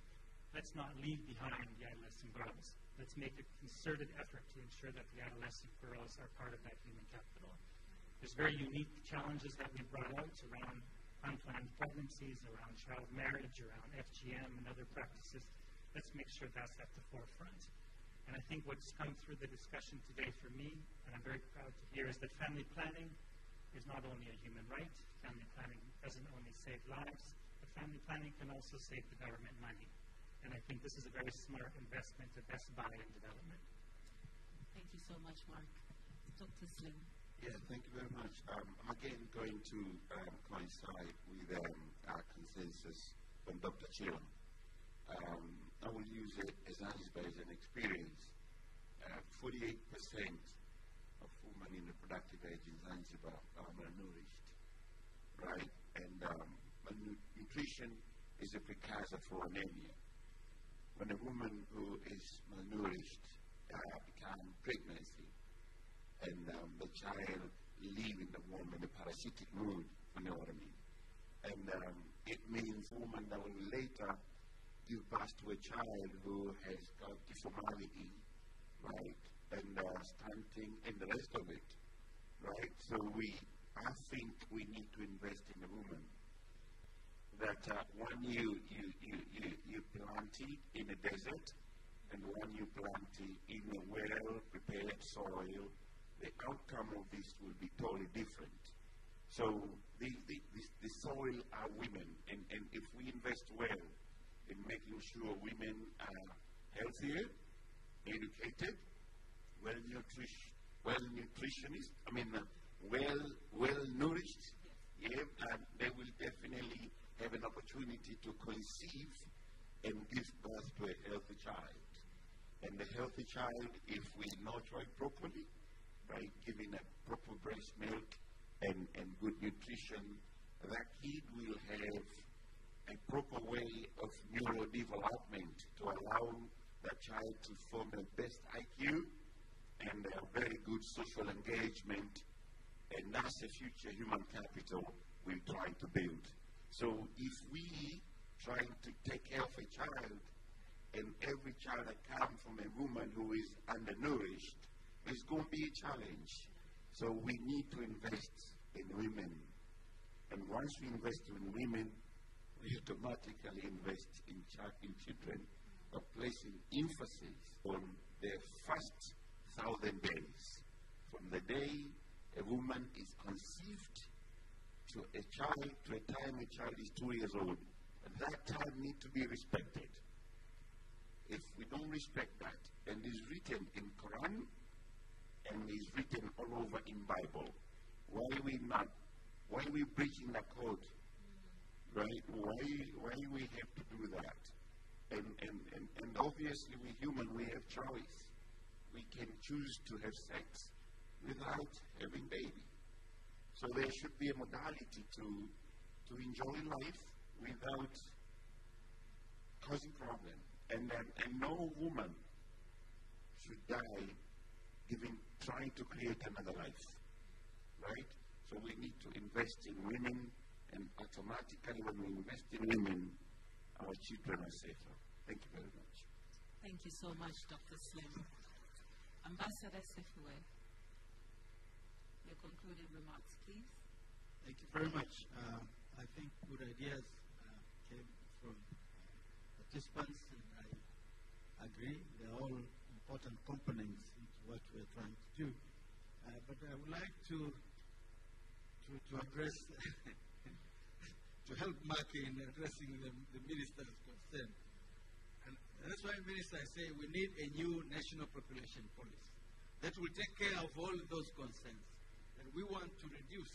let's not leave behind the adolescent girls. Let's make a concerted effort to ensure that the adolescent girls are part of that human capital. There's very unique challenges that we brought out around unplanned pregnancies, around child marriage, around FGM and other practices. Let's make sure that's at the forefront. And I think what's come through the discussion today for me, and I'm very proud to hear, is that family planning is not only a human right. Family planning doesn't only save lives, but family planning can also save the government money. And I think this is a very smart investment to best buy in development. Thank you so much, Mark. Dr. Slim. Yeah, thank you very much. I'm again going to coincide with our consensus from Dr. Chilo. I will use it as an experience. 48% of women in the productive age in Zanzibar are malnourished, right? And malnutrition is a precursor for anemia. When a woman who is malnourished becomes pregnancy, and the child lives in the womb in a parasitic mood, you know what I mean? And it means a woman that will later give birth to a child who has got deformity, right? And stunting and the rest of it, right? So I think we need to invest in a woman that when you plant it in a desert, and when you plant it in a well-prepared soil, the outcome of this will be totally different. So the soil are women, and if we invest well in making sure women are healthier, educated, well-nutritionist, well-nourished, yeah, they will definitely have an opportunity to conceive and give birth to a healthy child. And the healthy child, if we nurture it properly, by giving a proper breast milk and good nutrition, that kid will have a proper way of neurodevelopment to allow that child to form the best IQ and a very good social engagement. And that's the future human capital we're trying to build. So if we trying to take care of a child, and every child that comes from a woman who is undernourished, it's going to be a challenge. So we need to invest in women. And once we invest in women, we automatically invest in children, by placing emphasis on their first 1,000 days. From the day a woman is conceived to a time a child is 2 years old. And that time needs to be respected. If we don't respect that, and it's written in Quran, and it's written all over in Bible, why are we breaching the code? Right? Why we have to do that? And obviously we human, we have choice. We can choose to have sex without having baby. So there should be a modality to enjoy life without causing problem. And no woman should die trying to create another life. Right? So we need to invest in women, and automatically when we invest in women, our children are safer. Thank you very much. Thank you so much, Dr. Slim. Ambassador Sefue, your concluding remarks, please. Thank you very much. I think good ideas came from participants, and agree. They're all important components into what we're trying to do. But I would like to address, to help Mark in addressing the minister's concern. And that's why, Minister, I say we need a new national population policy that will take care of all those concerns. And we want to reduce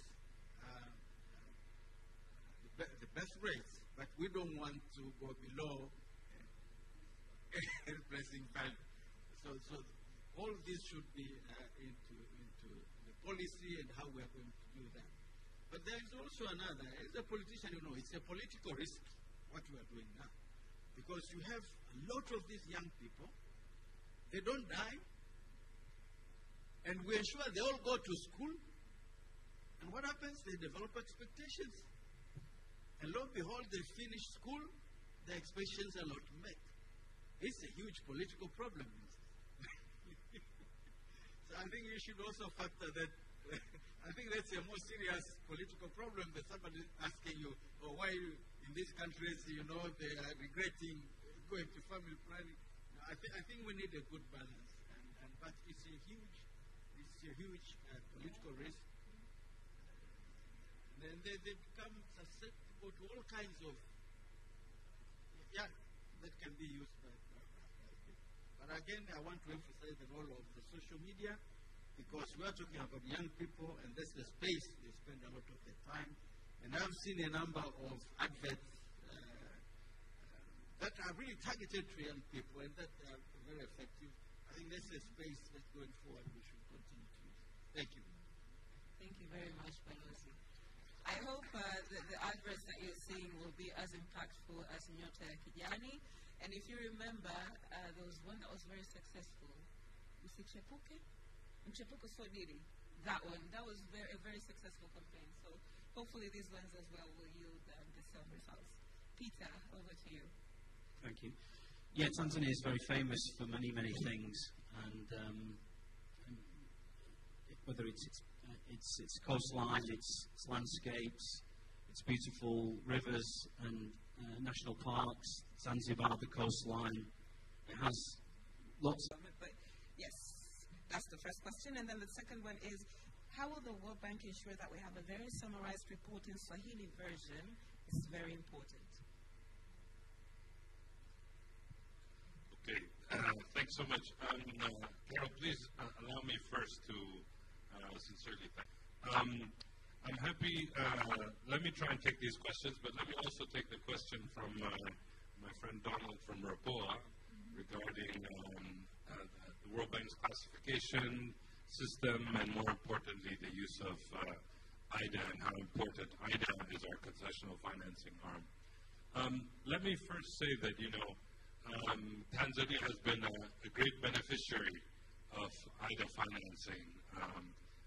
the birth rates, but we don't want to go below replacing value. So all of this should be into the policy and how we are going to do that. But there is also another, as a politician, it's a political risk, what we are doing now. Because you have a lot of these young people, they don't die, and we ensure they all go to school, and what happens? They develop expectations. And lo and behold, they finish school, their expectations are not met. It's a huge political problem. So I think you should also factor that. I think that's a more serious political problem than somebody asking you, why in these countries, they are regretting going to family planning. I think we need a good balance. But it's a huge political risk. Then they become susceptible to all kinds of, that can be used by people. But again, I want to emphasize the role of the social media, because we are talking about young people, and that's the space they spend a lot of their time. And I've seen a number of adverts that are really targeted to young people, and that are very effective. I think that's a space that going forward we should continue to use. Thank you. Thank you very much, Balozi. I hope the adverts that you're seeing will be as impactful as Nyota ya Kijani. And if you remember, there was one that was very successful. Mchepuko Sodiri. That one. That was a very successful campaign. So hopefully these ones as well will yield the same results. Peter, over to you. Thank you. Yeah, Tanzania is very famous for many, many things. And whether it's coastline, its landscapes, its beautiful rivers and national parks, Zanzibar, the coastline. It has lots of it. But yes, that's the first question. And then the second one is, how will the World Bank ensure that we have a very summarized report in Swahili version? It's very important. Okay, thanks so much. Carol, please allow me first to sincerely thank. I'm happy. Let me try and take these questions, but let me also take the question from my friend Donald from Rapoa regarding the World Bank's classification system and, more importantly, the use of IDA and how important IDA is our concessional financing arm. Let me first say that, Tanzania has been a great beneficiary of IDA financing,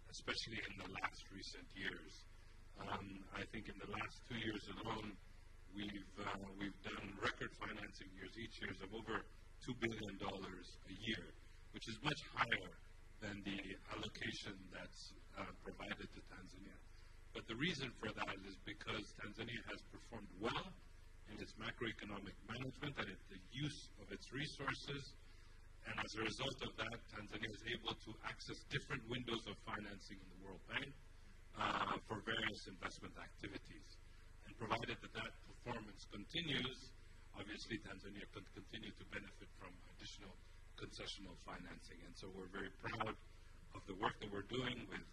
especially in the last recent years. I think in the last 2 years alone, we've done record financing years, each year of over $2 billion a year, which is much higher than the allocation that's provided to Tanzania. But the reason for that is because Tanzania has performed well in its macroeconomic management and in the use of its resources. And as a result of that, Tanzania is able to access different windows of financing in the World Bank for various investment activities. And provided that performance continues, obviously Tanzania can continue to benefit from additional concessional financing. And so we're very proud of the work that we're doing with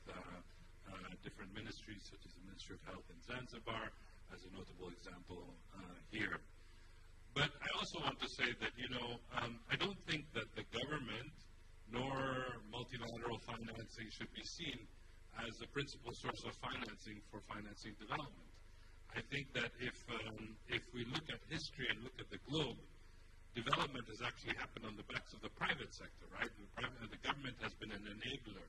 different ministries, such as the Ministry of Health in Zanzibar, as a notable example here. But I also want to say that, I don't think that the government nor multilateral financing should be seen as the principal source of financing for financing development. I think that if we look at history and look at the globe, development has actually happened on the backs of the private sector, right? The government has been an enabler.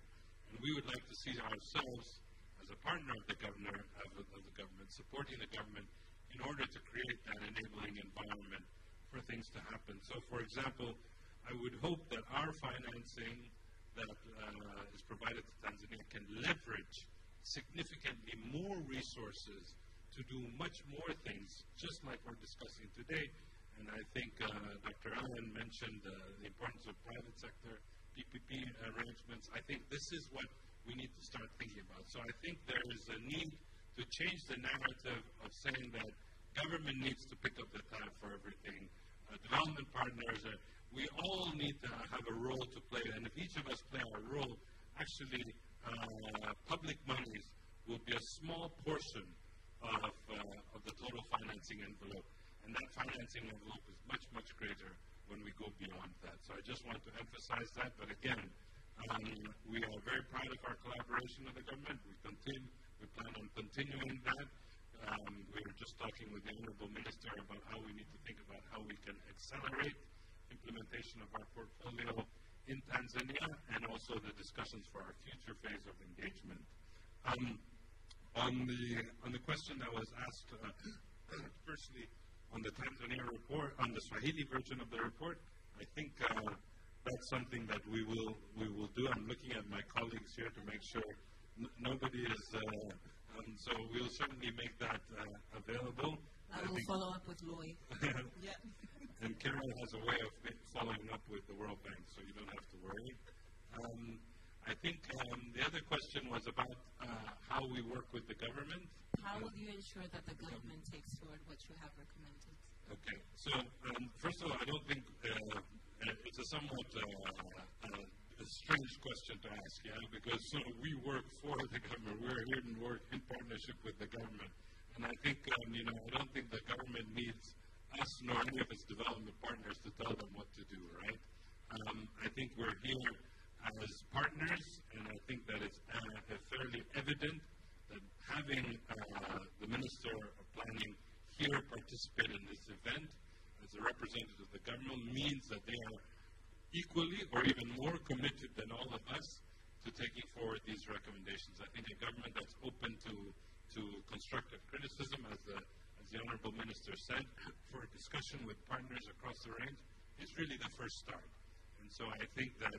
And we would like to see ourselves as a partner of the government, supporting the government in order to create that enabling environment for things to happen. So, for example, I would hope that our financing that is provided to Tanzania can leverage significantly more resources to do much more things, just like we're discussing today, And I think Dr. Allen mentioned the importance of private sector, PPP arrangements. I think this is what we need to start thinking about. So I think there is a need to change the narrative of saying that government needs to pick up the tab for everything. Development partners, we all need to have a role to play. And if each of us play our role, actually public monies will be a small portion of the total financing envelope. And that financing envelope is much, much greater when we go beyond that. So I just want to emphasize that. But again, we are very proud of our collaboration with the government. We plan on continuing that. We were just talking with the Honorable Minister about how we need to think about how we can accelerate implementation of our portfolio in Tanzania and also the discussions for our future phase of engagement. On the question that was asked, firstly, on the Tanzania report, on the Swahili version of the report, I think that's something that we will do. I'm looking at my colleagues here to make sure nobody is. So we'll certainly make that available. I will follow up with Lloyd. Yeah. And Carol has a way of following up with the World Bank, so you don't have to worry. I think the other question was about how we work with the government. How will you ensure that the government takes forward what you have recommended? Okay. So, first of all, I don't think it's a somewhat a strange question to ask, because we work for the government. We're here to work in partnership with the government. And I think, I don't think the government needs us nor any of its development partners to tell them what to do, right? I think we're here as partners, and I think that it's fairly evident that having the Minister of Planning here participate in this event as a representative of the government means that they are equally or even more committed than all of us to taking forward these recommendations. I think a government that's open to constructive criticism, as the Honorable Minister said, for a discussion with partners across the range is really the first start. And so I think that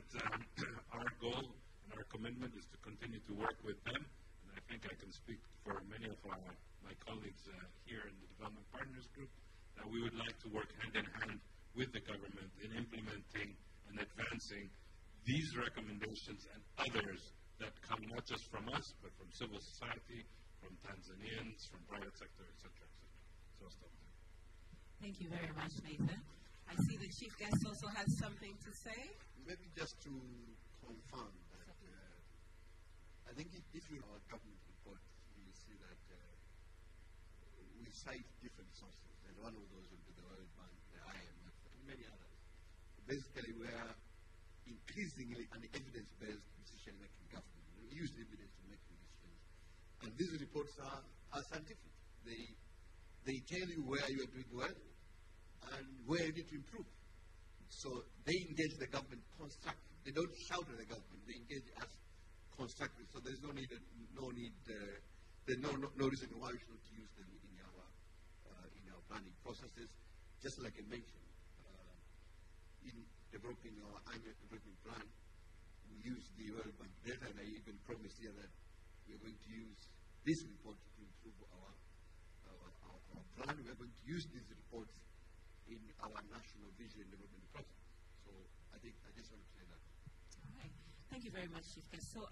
our goal and our commitment is to continue to work with them. And I think I can speak for many of my colleagues here in the Development Partners Group that we would like to work hand in hand with the government in implementing and advancing these recommendations and others that come not just from us, but from civil society, from Tanzanians, from private sector, etc., etc. So I'll stop there. Thank you very much, Nathan. I see the Chief Guest also has something to say. Maybe just to confirm that I think if you have a government report, you will see that we cite different sources, and one of those will be the World Bank, the IMF, and many others. Basically, we are increasingly an evidence-based decision-making government. We use evidence to make decisions. And these reports are scientific. They tell you where you are doing well and where you need to improve. So they engage the government constructively. They don't shout at the government. They engage us constructively. So there's no reason why we should use them in our planning processes. Just like I mentioned, in developing our annual development plan, we use the World Bank data, and I even promised here that we are going to use this report to improve our plan. We are going to use these reports in our national vision development process. So I think I just want to say that. All right. Thank you very much, Chief Guest. So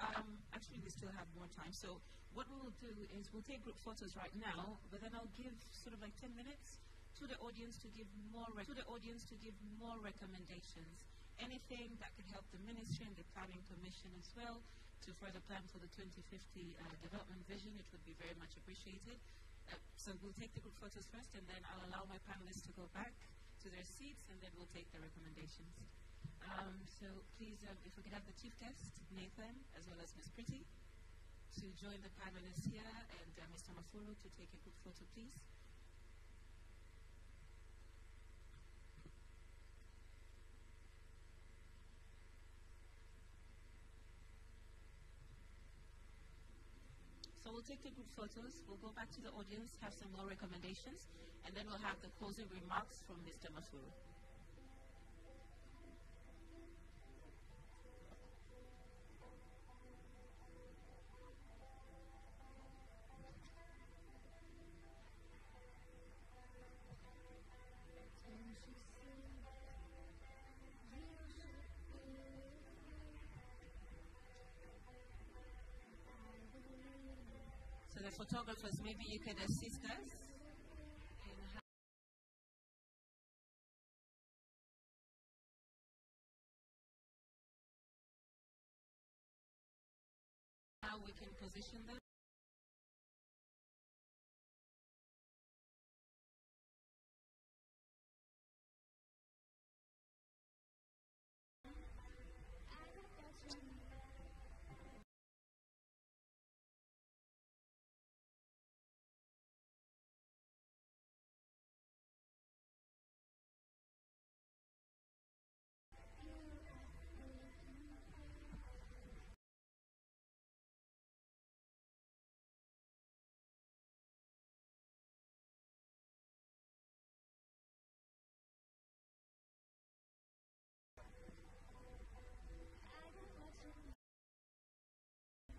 actually we still have more time. So what we will do is we'll take group photos right now, but then I'll give sort of like 10 minutes to the audience to give more recommendations. Anything that could help the Ministry and the Planning Commission as well to further plan for the 2050 development vision, it would be very much appreciated. So we'll take the group photos first, and then I'll allow my panelists to go back to their seats, and then we'll take the recommendations. So please, if we could have the Chief Guest, Nathan, as well as Ms. Pretty, to join the panelists here, and Mr. Mafuru to take a group photo, please. So we'll take the group photos, we'll go back to the audience, have some more recommendations, and then we'll have the closing remarks from Mr. Mafuru. photographers, maybe you could assist us in how we can position them.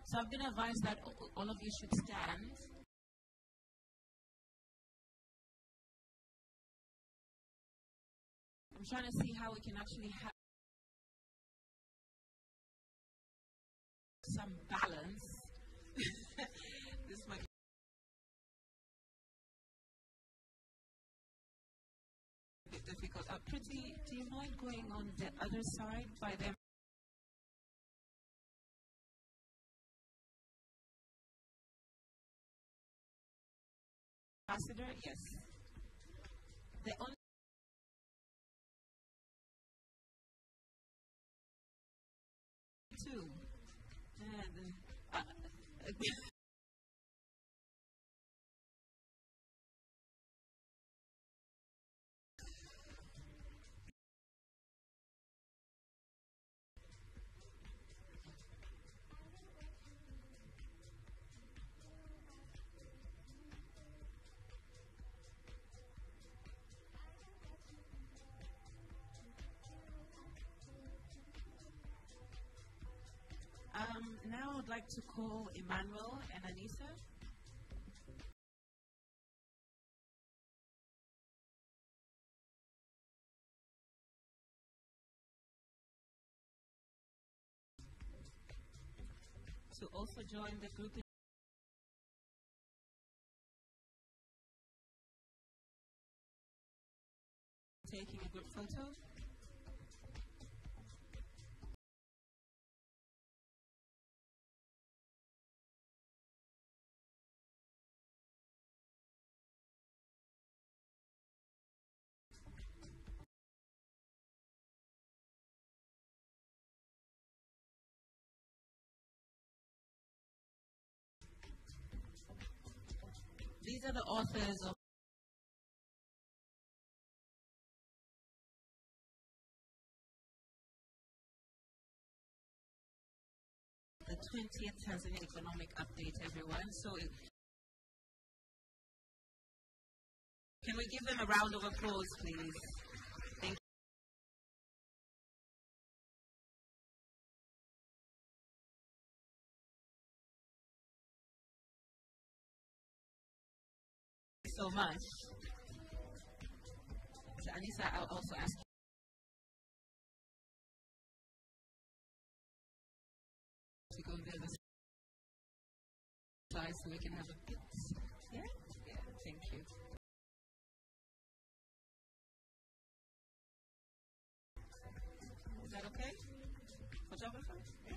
So I've been advised that all of you should stand. I'm trying to see how we can actually have some balance. This might be a bit difficult. Pretty, do you mind going on the other side by them? Ambassador, yes. The only two. Now I'd like to call Emmanuel and Anissa. To also join the group. Taking a group photo. These are the authors of the 20th Tanzania Economic Update, everyone. So can we give them a round of applause, please? Thank you so much. So Anissa, I'll also ask you to go there this slide so we can have a bit. Yeah? Yeah, thank you. Is that okay? Photographer? Yeah.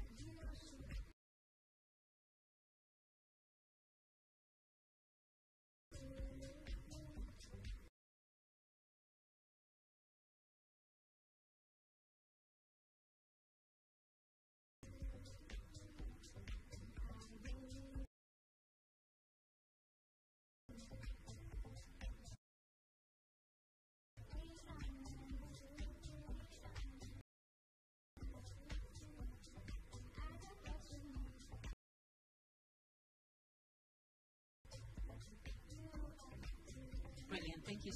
Brilliant. Thank you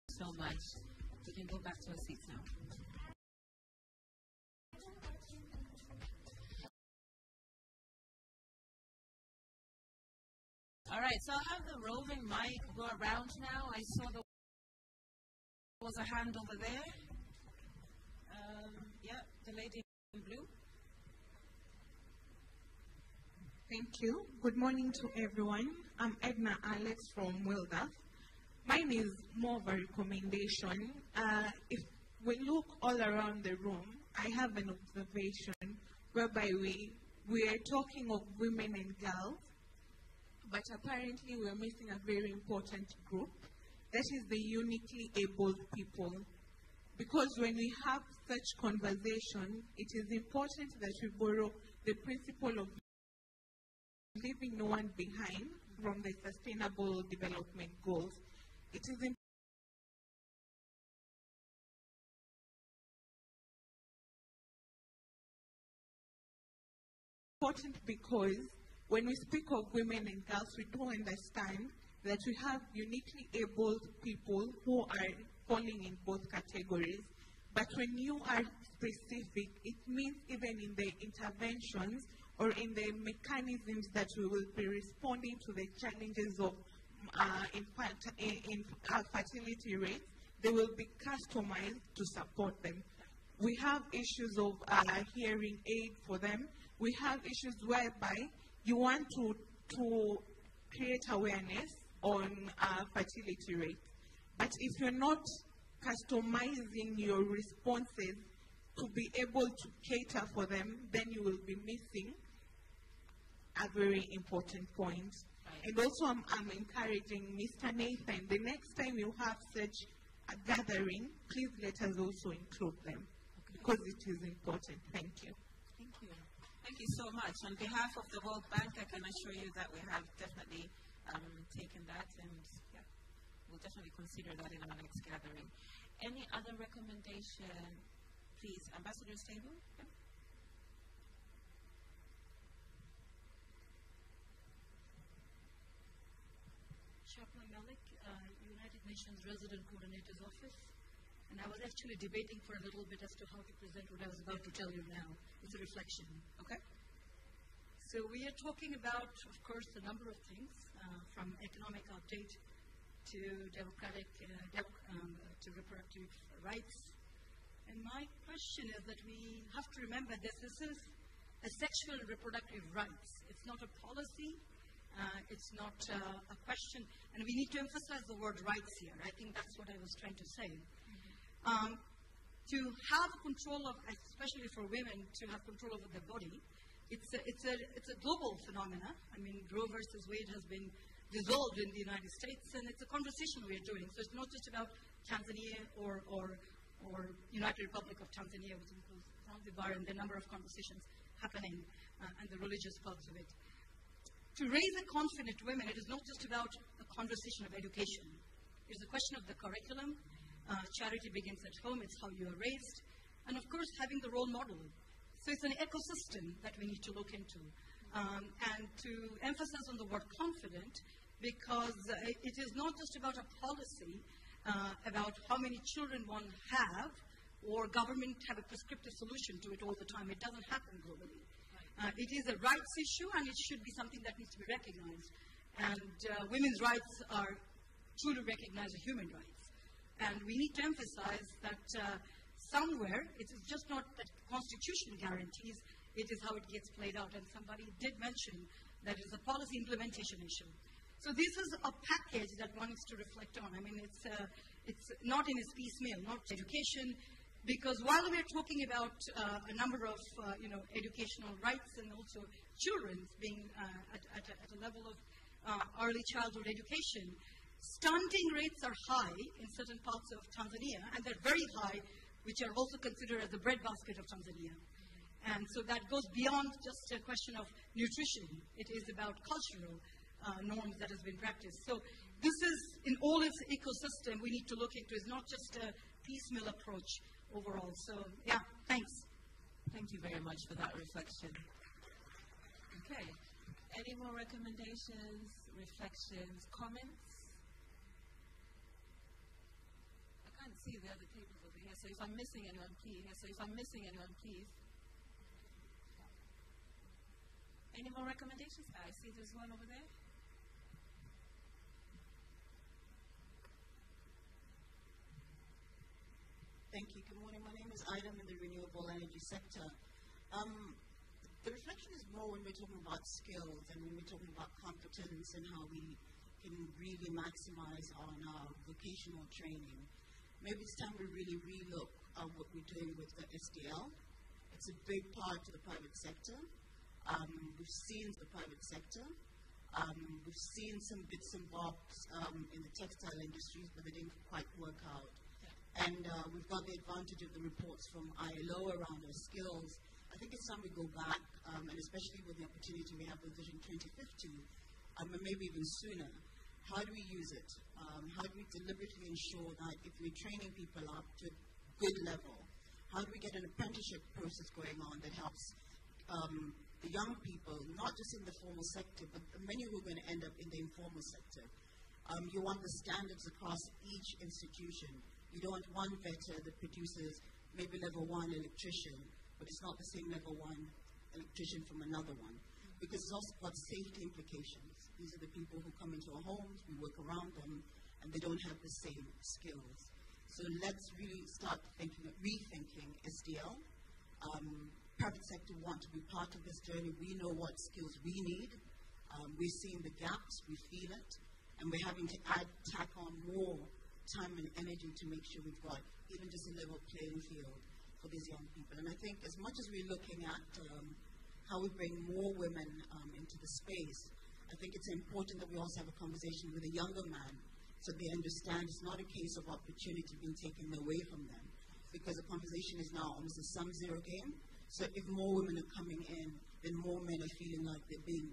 so much. We can go back to our seats now. All right, so I'll have the roving mic go around now. I saw there was a hand over there. Yeah, the lady in blue. Thank you. Good morning to everyone. I'm Edna Alex from Wilda. Mine is more of a recommendation. If we look all around the room, I have an observation whereby we are talking of women and girls, but apparently we are missing a very important group. That is the uniquely abled people. Because when we have such conversation, it is important that we borrow the principle of leaving no one behind from the Sustainable Development Goals. It is important because when we speak of women and girls, we do understand that we have uniquely abled people who are falling in both categories. But when you are specific, it means even in the interventions or in the mechanisms that we will be responding to the challenges of fertility rates, they will be customized to support them. We have issues of hearing aid for them. We have issues whereby you want to create awareness on fertility rates. But if you're not customizing your responses to be able to cater for them, then you will be missing a very important point. And also I'm encouraging Mr. Nathan, the next time you have such a gathering, please let us also include them because it is important. Thank you. Thank you. Thank you so much. On behalf of the World Bank, I can assure you that we have definitely taken that, and yeah, we'll definitely consider that in our next gathering. Any other recommendation, please? Ambassador's table? Yeah. Shapna Malik, United Nations Resident Coordinator's Office. And I was actually debating for a little bit as to how to present what I was about to tell you now. It's a reflection. Okay? So we are talking about, of course, a number of things, from economic update to democratic, to reproductive rights. And my question is that we have to remember that this is a sexual and reproductive rights. It's not a policy. It's not a question. And we need to emphasize the word rights here. I think that's what I was trying to say. To have control of, especially for women, to have control over their body, it's a global phenomenon. I mean, Roe versus Wade has been dissolved in the United States, and it's a conversation we're doing. So it's not just about Tanzania or United Republic of Tanzania, which includes Zanzibar, and the number of conversations happening and the religious parts of it. To raise a confident women, it is not just about a conversation of education. It's a question of the curriculum. Charity begins at home. It's how you are raised. And, of course, having the role model. So it's an ecosystem that we need to look into. And to emphasize on the word confident, because it is not just about a policy about how many children one have, or government have a prescriptive solution to it all the time. It doesn't happen globally. It is a rights issue, and it should be something that needs to be recognized. And women's rights are truly recognized as human rights. And we need to emphasize that somewhere, it is just not that the Constitution guarantees, it is how it gets played out. And somebody did mention that it is a policy implementation issue. So this is a package that one needs to reflect on. I mean, it's not in its piecemeal, not education, because while we're talking about a number of educational rights and also children being at a level of early childhood education, stunting rates are high in certain parts of Tanzania, and they're very high, which are also considered as the breadbasket of Tanzania. And so that goes beyond just a question of nutrition. It is about cultural norms that has been practiced. So this is, in all its ecosystem, we need to look into. It's not just a piecemeal approach overall. So, yeah, thanks. Thank you very much for that reflection. Okay. Any more recommendations, reflections, comments? I can't see the other tables over here, so if I'm missing anyone, please. Any more recommendations? I see there's one over there. Thank you. Good morning. My name is Ida. I'm in the renewable energy sector. The reflection question is more when we're talking about skills and when we're talking about competence and how we can really maximize on our vocational training. Maybe it's time we really relook at what we're doing with the SDL. It's a big part of the private sector. We've seen the private sector. We've seen some bits and bobs in the textile industries, but they didn't quite work out. And we've got the advantage of the reports from ILO around our skills. I think it's time we go back, and especially with the opportunity we have with Vision 2050, and maybe even sooner. How do we use it? How do we deliberately ensure that if we're training people up to a good level, how do we get an apprenticeship process going on that helps the young people, not just in the formal sector, but many who are going to end up in the informal sector? You want the standards across each institution. You don't want one vetter that produces maybe level 1 electrician, but it's not the same level 1 electrician from another one. Because it's also got safety implications. These are the people who come into our homes, we work around them, and they don't have the same skills. So let's really start rethinking SDL. Private sector want to be part of this journey. We know what skills we need. We're seeing the gaps, we feel it, and we're having to tack on more time and energy to make sure we've got even just a level playing field for these young people. And I think as much as we're looking at how we bring more women into the space, I think it's important that we also have a conversation with a younger man so they understand it's not a case of opportunity being taken away from them, because the conversation is now almost a sum-zero game. So if more women are coming in, then more men are feeling like they're being,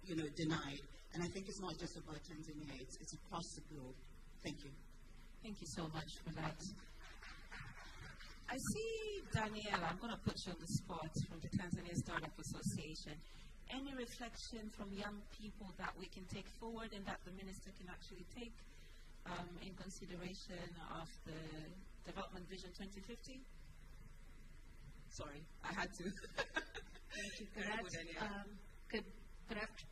denied. And I think it's not just about Tanzania, it's across the globe. Thank you. Thank you so much for that. I see Daniela, I'm going to put you on the spot, from the Tanzania Startup Association. Any reflection from young people that we can take forward and that the minister can actually take in consideration of the Development Vision 2050? Sorry, I had to. Thank you for that.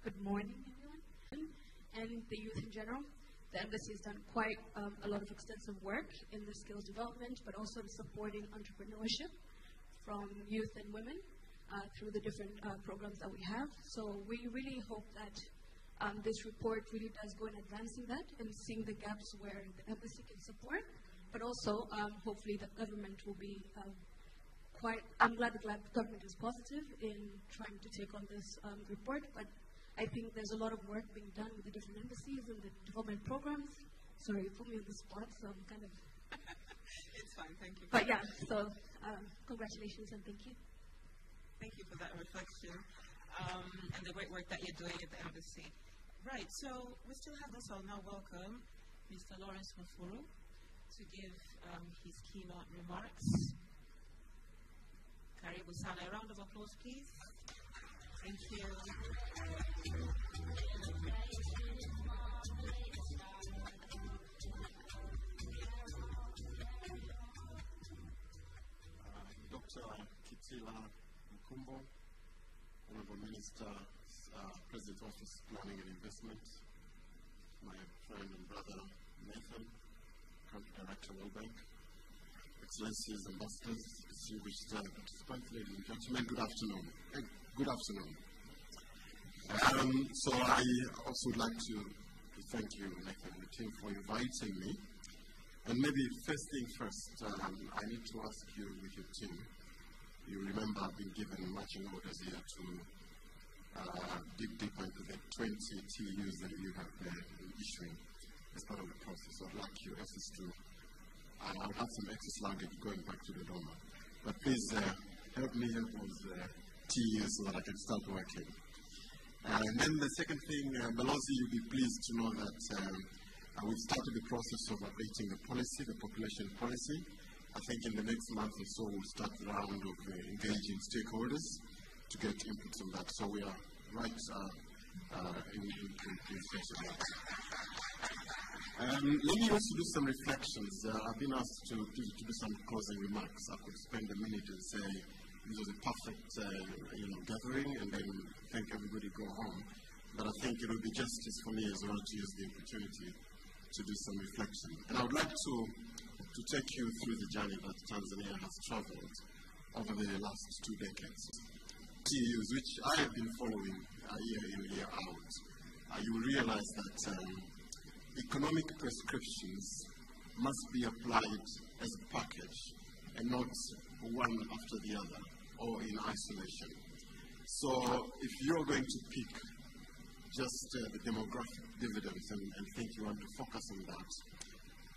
Good morning, everyone, and the youth in general. The embassy has done quite a lot of extensive work in the skills development, but also in supporting entrepreneurship from youth and women through the different programs that we have. So we really hope that this report really does go in advancing that and seeing the gaps where the embassy can support, but also hopefully the government will be I'm glad the government is positive in trying to take on this report, but I think there's a lot of work being done with the different embassies and the development programs. Sorry, you put me on the spot, so I'm kind of... It's fine, thank you. But yeah, so congratulations and thank you. Thank you for that reflection and the great work that you're doing at the embassy. Right, so we still have this. I'll now welcome Mr. Lawrence Mafuru to give his keynote remarks. Karibu sana. A round of applause, please. Thank you. Dr. Kitila Mkumbo, Honorable Minister, President Office Planning and Investment, my friend and brother Nathan, Country Director, World Bank, Excellencies, Ambassadors, distinguished participants, ladies and gentlemen, good afternoon. Good afternoon. So I also would like to thank you, Nathan, and the team for inviting me. And maybe first thing first, I need to ask you with your team. You remember I've been given marching orders here to dig deeper into the 20 TUs that you have been issuing as part of the process. So I'd like your efforts to I'll have some excess luggage going back to Dodoma. But please help me help those TUs so that I can start working. And then the second thing, Balozi, you'll be pleased to know that we've started the process of updating the policy, the population policy. I think in the next month or so we'll start the round of engaging stakeholders to get inputs on that. So we are right in phase of that. Let me also do some reflections. I've been asked to do some closing remarks. I could spend a minute and say this was a perfect gathering and then thank everybody, go home. But I think it would be justice for me as well to use the opportunity to do some reflection. And I would like to take you through the journey that Tanzania has traveled over the last 2 decades. TUs, which I have been following year in, year out, you will realize that economic prescriptions must be applied as a package and not one after the other or in isolation. So if you're going to pick just the demographic dividends and think you want to focus on that,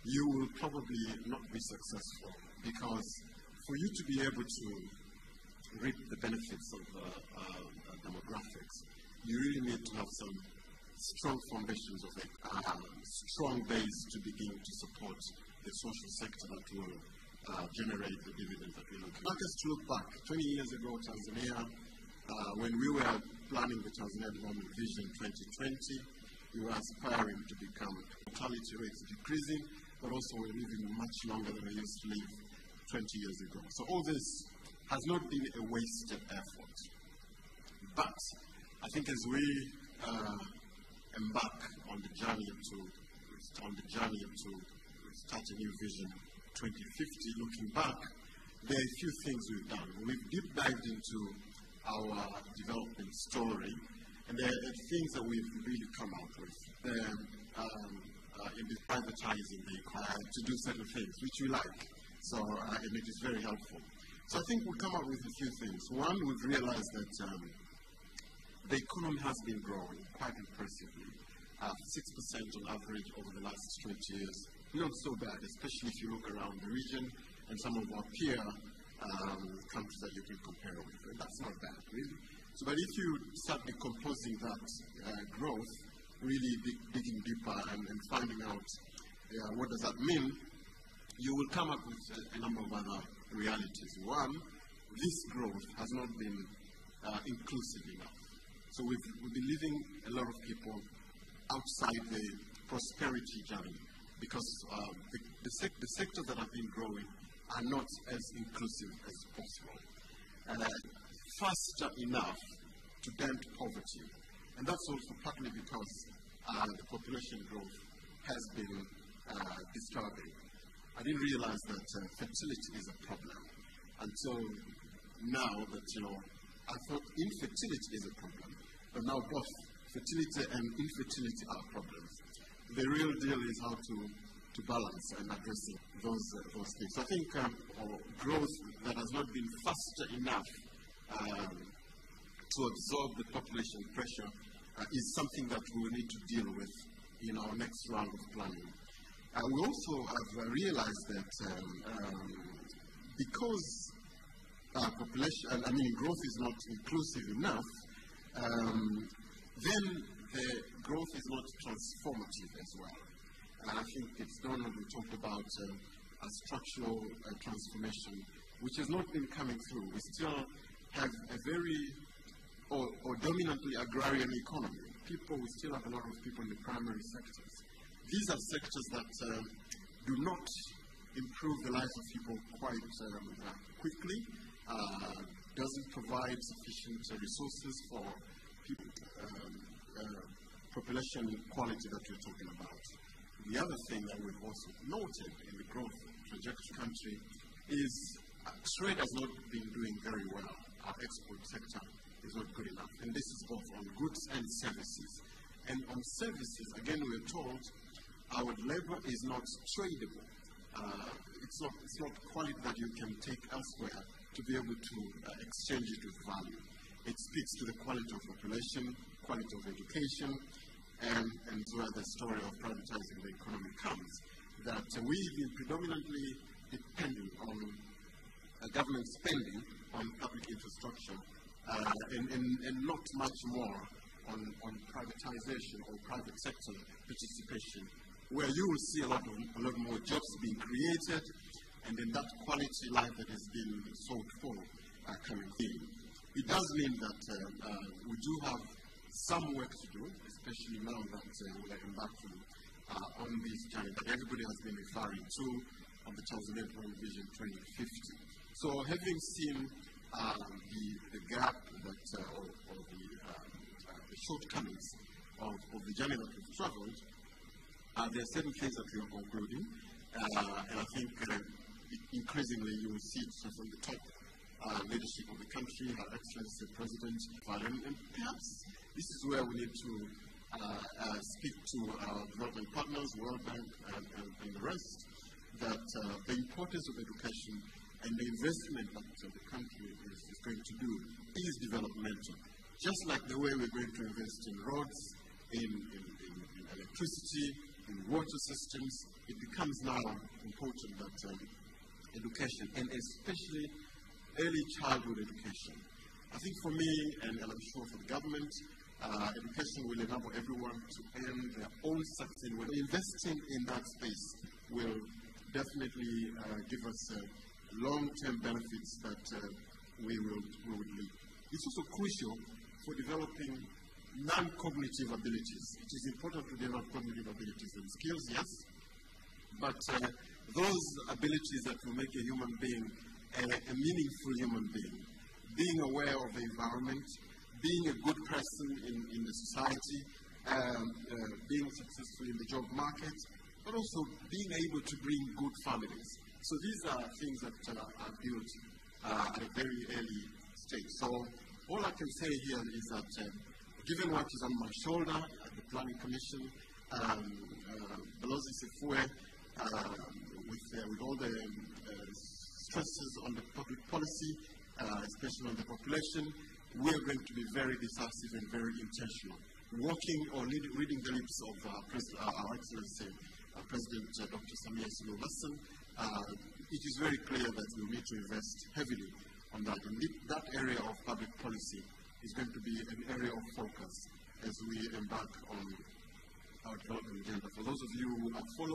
you will probably not be successful, because for you to be able to reap the benefits of demographics, you really need to have some strong foundations of a strong base to begin to support the social sector that will generate the dividends that we're looking at. Not just to look back, 20 years ago, Tanzania, when we were planning the Tanzania Development Vision 2020, we were aspiring to become mortality rates decreasing, but also we're living much longer than we used to live 20 years ago. So all this has not been a wasted effort. But I think as we embark on the journey to start a new vision 2050, looking back, there are a few things we've done. We've deep dived into our development story, and there are things that we've really come out with. In privatizing the economy to do certain things, which we like. So, and it is very helpful. So I think we'll come up with a few things. One, we've realized that the economy has been growing quite impressively, 6% on average over the last 20 years. Not so bad, especially if you look around the region and some of our peer countries that you can compare with. And that's not bad, really. So, but if you start decomposing that growth, really digging deeper and finding out what does that mean, you will come up with a number of other realities. One, this growth has not been inclusive enough. So we've been leaving a lot of people outside the prosperity journey because the sectors that have been growing are not as inclusive as possible. Faster enough to dent poverty. And that's also partly because the population growth has been disturbing. I didn't realize that fertility is a problem until now that, I thought infertility is a problem. But now both fertility and infertility are problems. The real deal is how to balance and addressing those things. So I think growth that has not been faster enough to absorb the population pressure is something that we will need to deal with in our next round of planning. We also have realized that because growth is not inclusive enough, then the growth is not transformative as well. And I think it's Donald who talked about a structural transformation, which has not been coming through. We still have a very or dominantly agrarian economy. We still have a lot of people in the primary sectors. These are sectors that do not improve the lives of people quite quickly, doesn't provide sufficient resources for people, population quality that we're talking about. The other thing that we've also noted in the growth trajectory country is trade has not been doing very well. Our export sector is not good enough. And this is both on goods and services. And on services, again, we're told our labor is not tradable. It's not quality that you can take elsewhere to be able to exchange it with value. It speaks to the quality of population, quality of education, and where the story of privatizing the economy comes. That we've been predominantly dependent on government spending on public infrastructure and not much more on privatization or private sector participation, where you will see a lot more jobs being created, and then that quality life that has been sought for coming in. It does mean that we do have some work to do, especially now that we are embarking on this journey that everybody has been referring to on the Tanzania Development Vision 2050. So having seen the gap that, or the shortcomings of the journey that we've traveled, there are certain things that we are concluding, and I think increasingly you will see it from the top leadership of the country, Her Excellency President, and perhaps this is where we need to speak to our development partners, World Bank and the rest, that the importance of education and the investment that the country is going to do is developmental. Just like the way we're going to invest in roads, in electricity, in water systems, it becomes now important that education, and especially early childhood education. I think for me, and I'm sure for the government, education will enable everyone to earn their own success. When investing in that space will definitely give us long-term benefits that we would need. It's also crucial for developing non-cognitive abilities. It is important to develop cognitive abilities and skills, yes, but those abilities that will make a human being a meaningful human being aware of the environment, being a good person in the society, being successful in the job market, but also being able to bring good families. So these are things that are built at a very early stage. So all I can say here is that given what is on my shoulder at the Planning Commission, Balozi Sefue, with all the stresses on the public policy, especially on the population, we are going to be very decisive and very intentional. Walking or reading the lips of our Excellency, President Dr. Samia Suluhu Hassan, it is very clear that we need to invest heavily on that. And that area of public policy is going to be an area of focus as we embark on our development agenda. For those of you who are following